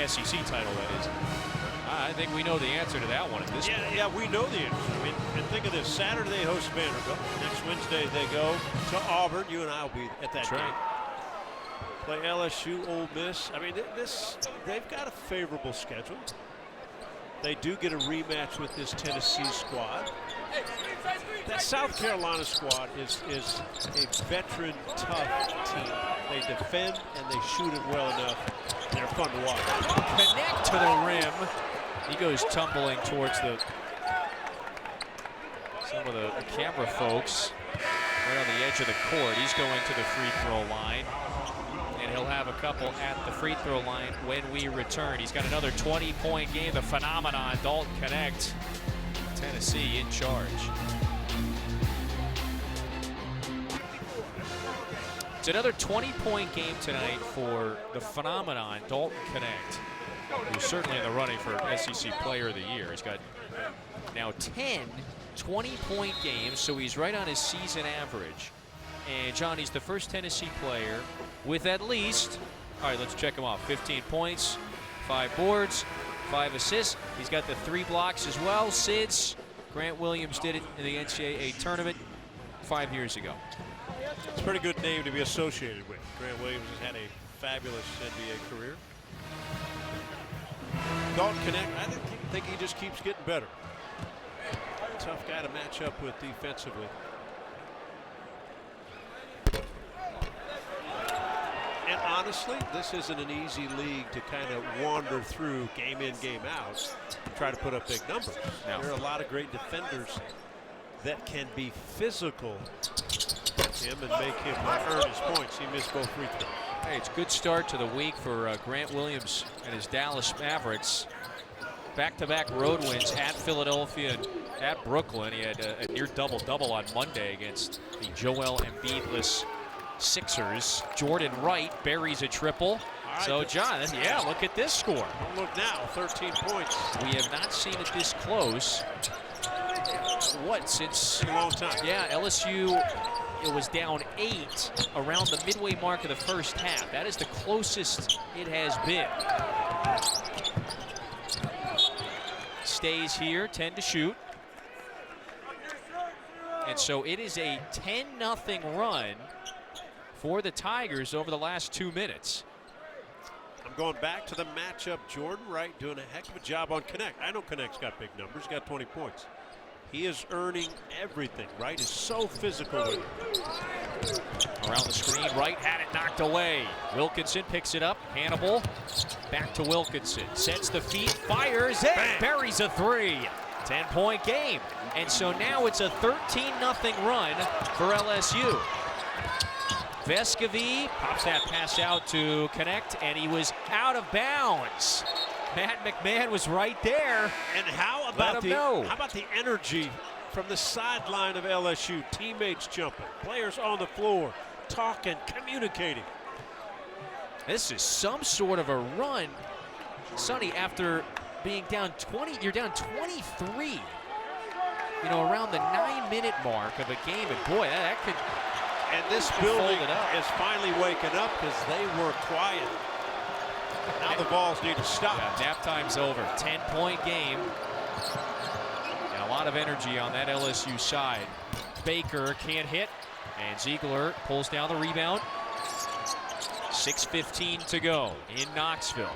Speaker 1: SEC title that is. I think we know the answer to that one at this point.
Speaker 2: Yeah, we know the answer. I mean, and think of this: Saturday they host Vanderbilt. Next Wednesday they go to Auburn. You and I will be at that game. Play LSU, Ole Miss. I mean, they've got a favorable schedule. They do get a rematch with this Tennessee squad. That South Carolina squad is a veteran, tough team. They defend and they shoot it well enough. They're fun to watch.
Speaker 1: Connect to the rim. He goes tumbling towards some of the camera folks right on the edge of the court. He's going to the free throw line. And he'll have a couple at the free throw line when we return. He's got another 20-point game. The phenomenon, Dalton Connect. Tennessee in charge. It's another 20-point game tonight for the phenomenon, Dalton Connect, who's certainly in the running for SEC Player of the Year. He's got now 10 20-point games, so he's right on his season average. And John, he's the first Tennessee player with at least, all right, let's check him off. 15 points, 5 boards, 5 assists. He's got the 3 blocks as well. Since Grant Williams did it in the NCAA tournament 5 years ago.
Speaker 2: It's a pretty good name to be associated with. Grant Williams has had a fabulous NBA career. Dalton Connect, I think he just keeps getting better. Tough guy to match up with defensively. And honestly, this isn't an easy league to kind of wander through game in, game out, and try to put up big numbers.
Speaker 1: No.
Speaker 2: There are a lot of great defenders that can be physical with him and make him earn his points. He missed both free throws.
Speaker 1: Hey, it's a good start to the week for Grant Williams and his Dallas Mavericks. Back-to-back road wins at Philadelphia and at Brooklyn. He had a near double-double on Monday against the Joel Embiid-less Sixers. Jordan Wright buries a triple.
Speaker 2: Right,
Speaker 1: So, John, yeah, look at this score.
Speaker 2: Don't look now, 13 points.
Speaker 1: We have not seen it this close. What, since...
Speaker 2: A long time.
Speaker 1: Yeah, LSU, it was down 8 around the midway mark of the first half. That is the closest it has been. Stays here, 10 to shoot. And so it is a 10-0 run for the Tigers over the last 2 minutes.
Speaker 2: I'm going back to the matchup. Jordan Wright doing a heck of a job on Connect. I know Connect's got big numbers, got 20 points. He is earning everything. Wright is so physical with it.
Speaker 1: Around the screen, Wright had it knocked away. Wilkinson picks it up. Hannibal back to Wilkinson. Sets the feet, fires, and buries a 3. 10-point game. And so now it's a 13-0 run for LSU. Vescovi pops that pass out to Connect, and he was out of bounds. Matt McMahon was right there.
Speaker 2: And how about the energy from the sideline of LSU? Teammates jumping, players on the floor, talking, communicating.
Speaker 1: This is some sort of a run, Sonny, after being down 20, you're down 23, around the 9-minute mark of a game, and boy, that could.
Speaker 2: And this building is finally waking up because they were quiet. Now the balls need to stop.
Speaker 1: Yeah, nap time's over. 10-point game. And a lot of energy on that LSU side. Baker can't hit, and Ziegler pulls down the rebound. 6:15 to go in Knoxville.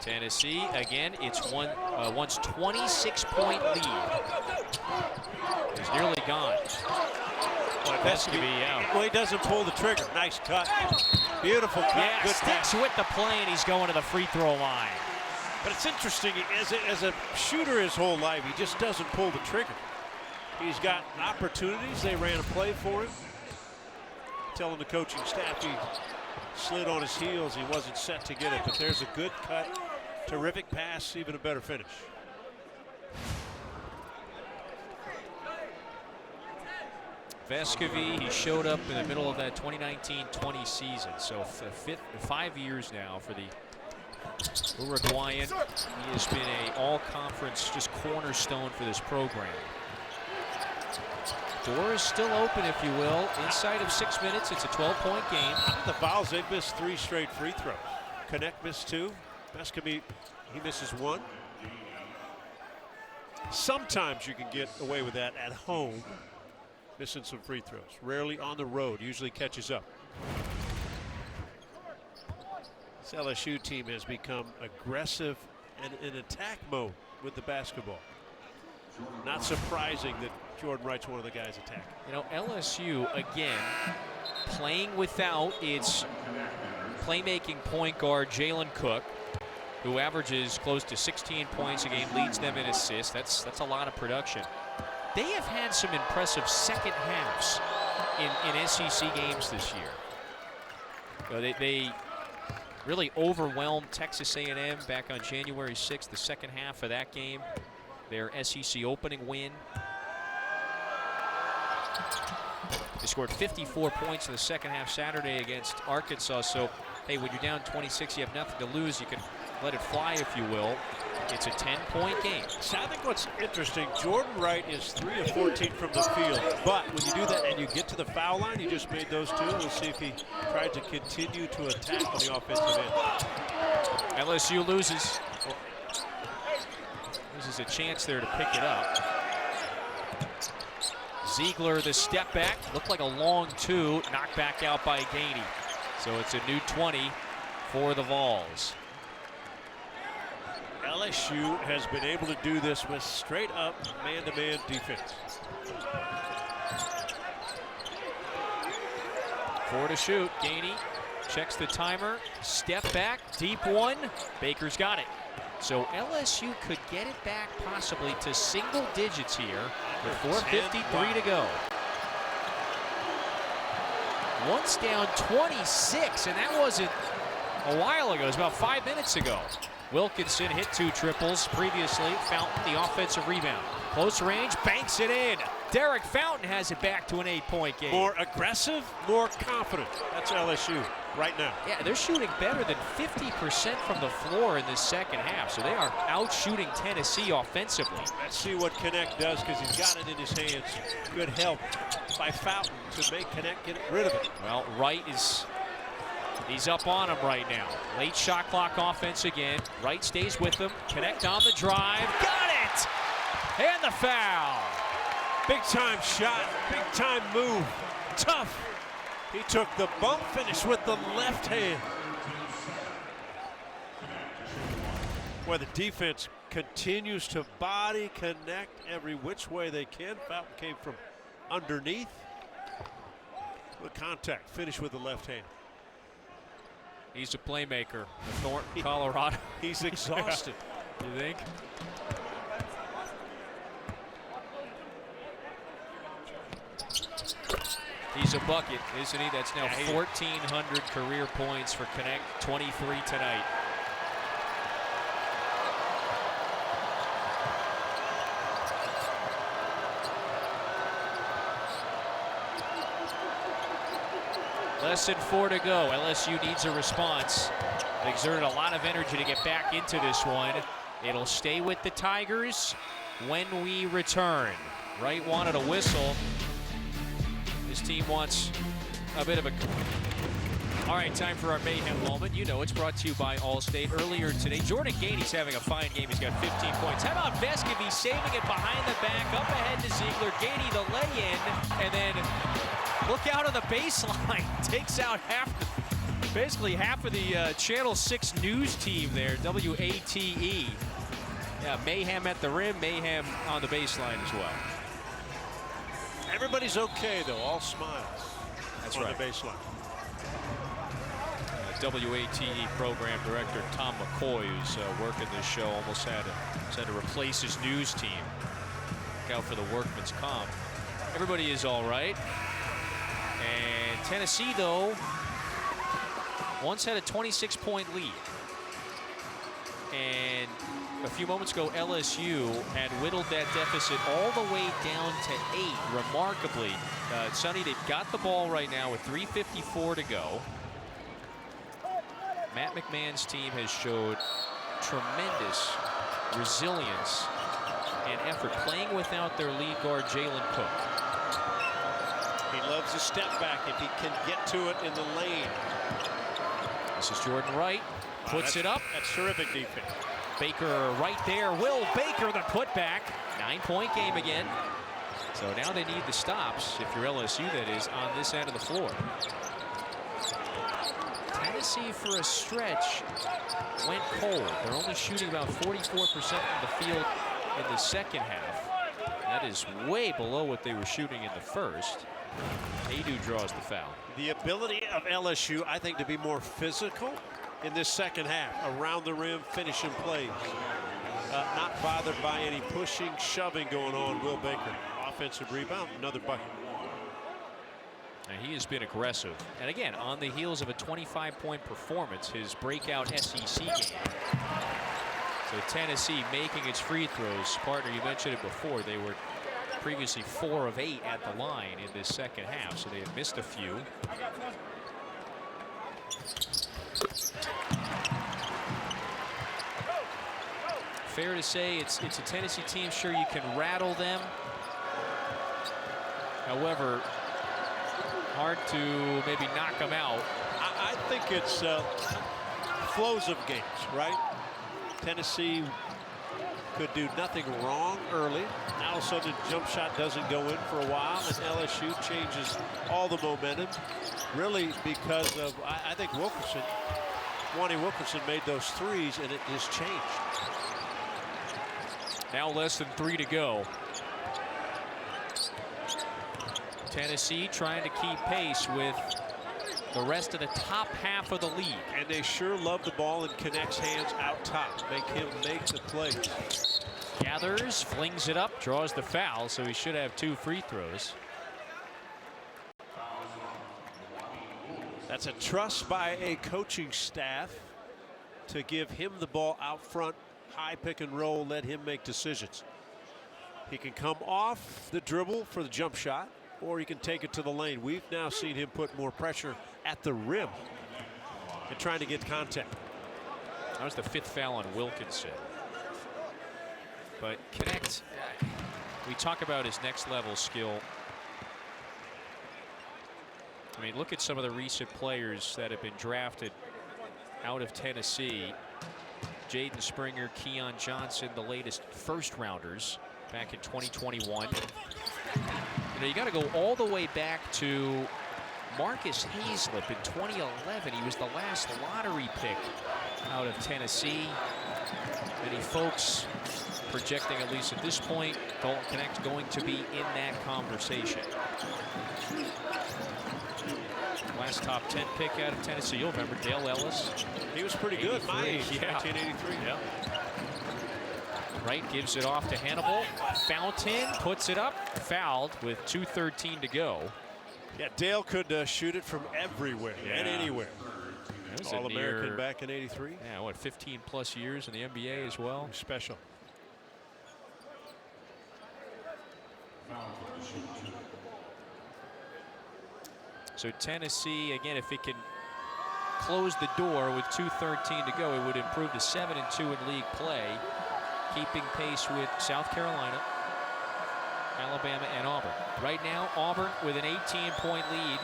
Speaker 1: Tennessee, again, it's once 26-point lead. It's nearly gone.
Speaker 2: Vescovi out. Well, he doesn't pull the trigger. Nice cut. Beautiful cut.
Speaker 1: Yeah,
Speaker 2: good
Speaker 1: sticks
Speaker 2: pass.
Speaker 1: with the play, and he's going to the free throw line.
Speaker 2: But it's interesting, as a shooter his whole life, he just doesn't pull the trigger. He's got opportunities. They ran a play for him. Telling the coaching staff he slid on his heels. He wasn't set to get it, but there's a good cut. Terrific pass, even a better finish.
Speaker 1: Vescovi, he showed up in the middle of that 2019-20 season, so 5 years now for the Uruguayan. He has been an all-conference just cornerstone for this program. Door is still open, if you will. Inside of 6 minutes, it's a 12-point game.
Speaker 2: The Vols, they've missed 3 straight free throws. Connect missed 2. Vescovi, he misses 1. Sometimes you can get away with that at home. Missing some free throws. Rarely on the road. Usually catches up. This LSU team has become aggressive and in attack mode with the basketball. Not surprising that Jordan Wright's one of the guys attacking.
Speaker 1: LSU, again, playing without its playmaking point guard, Jalen Cook, who averages close to 16 points a game, leads them in assists. That's a lot of production. They have had some impressive second halves in SEC games this year. They really overwhelmed Texas A&M back on January 6th, the second half of that game, their SEC opening win. They scored 54 points in the second half Saturday against Arkansas. So, hey, when you're down 26, you have nothing to lose. You can let it fly, if you will. It's a 10-point game.
Speaker 2: So I think what's interesting, Jordan Wright is 3 of 14 from the field. But when you do that and you get to the foul line, he just made those 2. We'll see if he tried to continue to attack on the offensive end.
Speaker 1: LSU loses. Loses a chance there to pick it up. Ziegler, the step back, looked like a long 2, knocked back out by Gainey. So it's a new 20 for the Vols.
Speaker 2: LSU has been able to do this with straight up man-to-man defense.
Speaker 1: 4 to shoot. Gainey checks the timer, step back, deep one. Baker's got it. So LSU could get it back possibly to single digits here with 4:53 to go. Once down 26, and that wasn't a while ago. It was about 5 minutes ago. Wilkinson hit 2 triples previously. Fountain, the offensive rebound. Close range, banks it in. Derek Fountain has it back to an 8-point game.
Speaker 2: More aggressive, more confident. That's LSU right now.
Speaker 1: Yeah, they're shooting better than 50% from the floor in this second half, so they are out-shooting Tennessee offensively.
Speaker 2: Let's see what Connect does, because he's got it in his hands. Good help by Fountain to make Connect get rid of it.
Speaker 1: Well, Wright he's up on him right now. Late shot clock offense again. Wright stays with him. Connect on the drive. Got it! And the foul.
Speaker 2: Big time shot, big time move. Tough. He took the bump, finished with the left hand. Where the defense continues to body Connect every which way they can. Fountain came from underneath. With contact, finish with the left hand.
Speaker 1: He's a playmaker. Thornton, Colorado.
Speaker 2: He's exhausted.
Speaker 1: You think? He's a bucket, isn't he? That's now 1,400 career points for Connect, 23 tonight. Less than 4 to go. LSU needs a response. They exerted a lot of energy to get back into this one. It'll stay with the Tigers when we return. Wright wanted a whistle. His team wants a bit of a... All right, time for our mayhem moment. You know it's brought to you by Allstate. Earlier today, Jordan Gainey's having a fine game. He's got 15 points. How about Vescovy saving it behind the back, up ahead to Ziegler. Gainey the lay-in, and then look out on the baseline. Takes out basically half of the Channel 6 news team there, WATE. Yeah, mayhem at the rim, mayhem on the baseline as well.
Speaker 2: Everybody's okay, though. All smiles.
Speaker 1: That's
Speaker 2: on
Speaker 1: right.
Speaker 2: The baseline.
Speaker 1: WATE program director Tom McCoy, who's working this show, almost had to replace his news team. Look out for the workman's comp. Everybody is all right. And Tennessee, though, once had a 26-point lead. And a few moments ago, LSU had whittled that deficit all the way down to 8. Remarkably, Sonny, they've got the ball right now with 3:54 to go. Matt McMahon's team has showed tremendous resilience and effort playing without their lead guard, Jalen Cook.
Speaker 2: He loves a step back if he can get to it in the lane.
Speaker 1: This is Jordan Wright. Puts it up.
Speaker 2: That's terrific defense.
Speaker 1: Baker right there. Will Baker, the putback. 9-point game again. So now they need the stops, if you're LSU, that is, on this end of the floor. Tennessee, for a stretch, went cold. They're only shooting about 44% from the field in the second half. That is way below what they were shooting in the first. Adu draws the foul.
Speaker 2: The ability of LSU, I think, to be more physical in this second half, around the rim, finishing plays. Not bothered by any pushing, shoving going on. Will Baker, offensive rebound, another bucket.
Speaker 1: And he has been aggressive. And again, on the heels of a 25-point performance, his breakout SEC game. So Tennessee making its free throws. Partner, you mentioned it before. They were previously 4 of 8 at the line in this second half, so they had missed a few. Fair to say it's a Tennessee team. Sure, you can rattle them. However, hard to maybe knock them out.
Speaker 2: I think it's flows of games, right? Tennessee could do nothing wrong early. Now all of a sudden the jump shot doesn't go in for a while, and LSU changes all the momentum. Really because of, I think Wani Wilkerson made those threes, and it just changed.
Speaker 1: Now less than 3 to go. Tennessee trying to keep pace with the rest of the top half of the league.
Speaker 2: And they sure love the ball in Connect's hands out top. Make him make the plays.
Speaker 1: Gathers, flings it up, draws the foul, so he should have 2 free throws.
Speaker 2: That's a trust by a coaching staff to give him the ball out front, high pick and roll, let him make decisions. He can come off the dribble for the jump shot, or he can take it to the lane. We've now seen him put more pressure at the rim and trying to get contact.
Speaker 1: That was the 5th foul on Wilkinson. But Connect, we talk about his next level skill. I mean, look at some of the recent players that have been drafted out of Tennessee. Jaden Springer, Keon Johnson, the latest first rounders back in 2021. You know, you got to go all the way back to Marcus Haislip in 2011. He was the last lottery pick out of Tennessee. Many folks projecting, at least at this point, Dalton Connect going to be in that conversation. Last top 10 pick out of Tennessee. You'll remember Dale Ellis.
Speaker 2: He was pretty good, my age,
Speaker 1: yeah.
Speaker 2: 1983.
Speaker 1: Yeah. Wright gives it off to Hannibal. Fountain puts it up. Fouled with 2:13 to go.
Speaker 2: Yeah, Dale could shoot it from everywhere and anywhere. All-American back in '83.
Speaker 1: Yeah, what, 15 plus years in the NBA as well.
Speaker 2: Special.
Speaker 1: So Tennessee, again, if it can close the door with 2:13 to go, it would improve to 7-2 in league play, keeping pace with South Carolina, Alabama, and Auburn. Right now, Auburn with an 18-point lead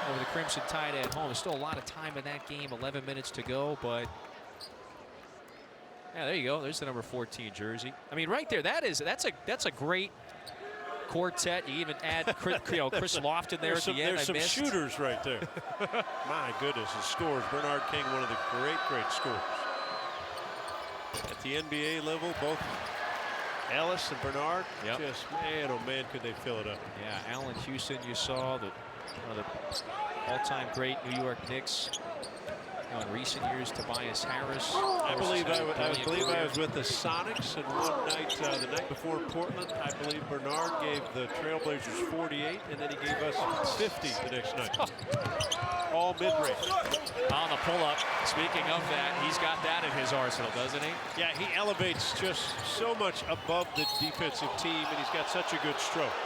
Speaker 1: over the Crimson Tide at home. There's still a lot of time in that game, 11 minutes to go, but yeah, there you go. There's the number 14 jersey. I mean, right there, that's a great quartet. You even add Chris Lofton there at the end.
Speaker 2: There's some shooters right there. My goodness, the scores. Bernard King, one of the great scores. At the NBA level, both Ellis and Bernard, just man, oh man, could they fill it up.
Speaker 1: Yeah, Allen Houston, you saw, one of the all-time great New York Knicks. Now in recent years, Tobias Harris.
Speaker 2: I believe I was with the Sonics, and one night, the night before Portland, I believe Bernard gave the Trailblazers 48, and then he gave us 50 the next night. All mid-range.
Speaker 1: On the pull-up. Speaking of that, he's got that in his arsenal, doesn't he?
Speaker 2: Yeah, he elevates just so much above the defensive team, and he's got such a good stroke.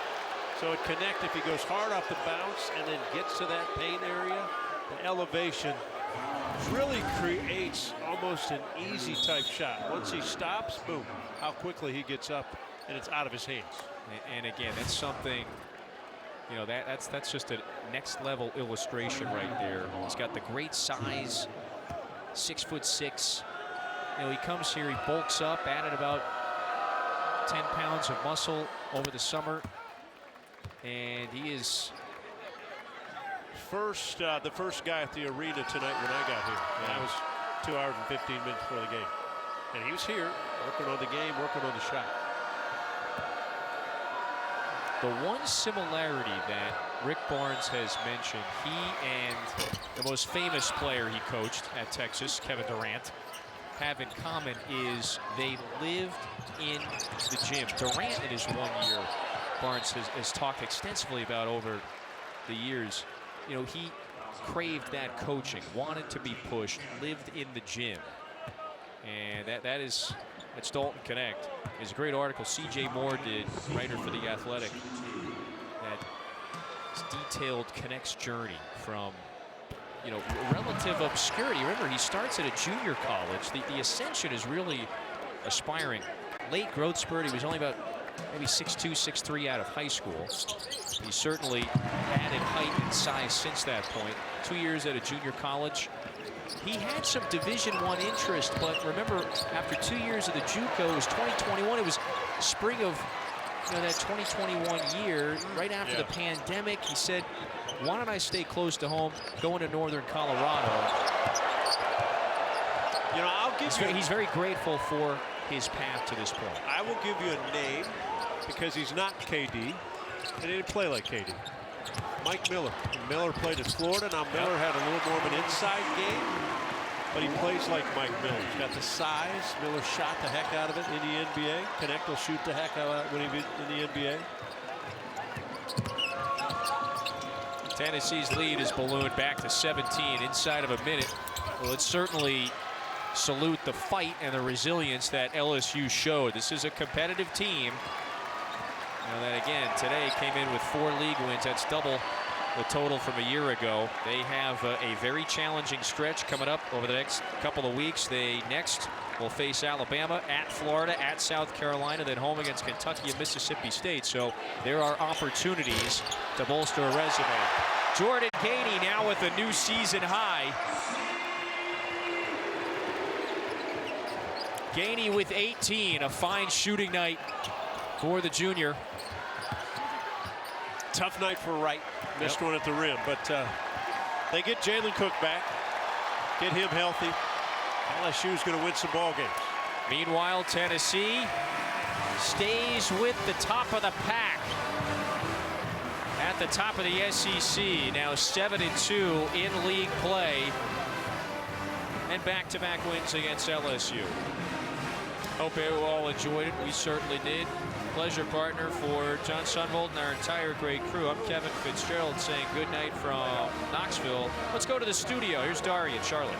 Speaker 2: So at Connect, if he goes hard off the bounce and then gets to that paint area, the elevation really creates almost an easy type shot. Once he stops, boom, how quickly he gets up, and it's out of his hands.
Speaker 1: And again, that's something, you know, that's just a next level illustration right there. He's got the great size, 6'6". You know, he comes here, he bulks up, added about 10 pounds of muscle over the summer, and he is
Speaker 2: the first guy at the arena tonight when I got here. And I was 2 hours and 15 minutes before the game. And he was here working on the game, working on the shot.
Speaker 1: The one similarity that Rick Barnes has mentioned, he and the most famous player he coached at Texas, Kevin Durant, have in common is they lived in the gym. Durant in his 1 year, Barnes has talked extensively about over the years. you know, he craved that coaching, wanted to be pushed, lived in the gym. And that's Dalton Connect. There's a great article C.J. Moore did, writer for The Athletic, that detailed Connect's journey from, you know, relative obscurity. Remember, he starts at a junior college. The ascension is really aspiring. Late growth spurt. He was only about maybe 6'2", 6'3" out of high school. He's certainly added height and size since that point. 2 years at a junior college. He had some Division I interest, but remember, after 2 years of the JUCO, it was 2021. It was spring of, you know, that 2021 year, right after the pandemic. He said, why don't I stay close to home, going to northern Colorado?
Speaker 2: You know, I'll give you...
Speaker 1: He's very grateful for his path to this point.
Speaker 2: I will give you a name because he's not KD, and he didn't play like KD. Mike Miller. Miller played at Florida. Now Miller had a little more of an inside game, but he plays like Mike Miller. He's got the size. Miller shot the heck out of it in the NBA. Connect will shoot the heck out of it when he's in the NBA.
Speaker 1: Tennessee's lead is ballooned back to 17 inside of a minute. Well, let's certainly salute the fight and the resilience that LSU showed. This is a competitive team. Now that, again, today came in with 4 league wins. That's double the total from a year ago. They have a very challenging stretch coming up over the next couple of weeks. They next will face Alabama, at Florida, at South Carolina, then home against Kentucky and Mississippi State. So there are opportunities to bolster a resume. Jordan Gainey now with a new season high. Gainey with 18, a fine shooting night for the junior.
Speaker 2: Tough night for Wright. Missed one at the rim, but they get Jalen Cook back, get him healthy. LSU's going to win some ball games.
Speaker 1: Meanwhile, Tennessee stays with the top of the pack. At the top of the SEC, now 7-2 in league play, and back-to-back wins against LSU. Hope you all enjoyed it. We certainly did. Pleasure partner for John Sunvold and our entire great crew. I'm Kevin Fitzgerald saying good night from Knoxville. Let's go to the studio. Here's Dari in Charlotte.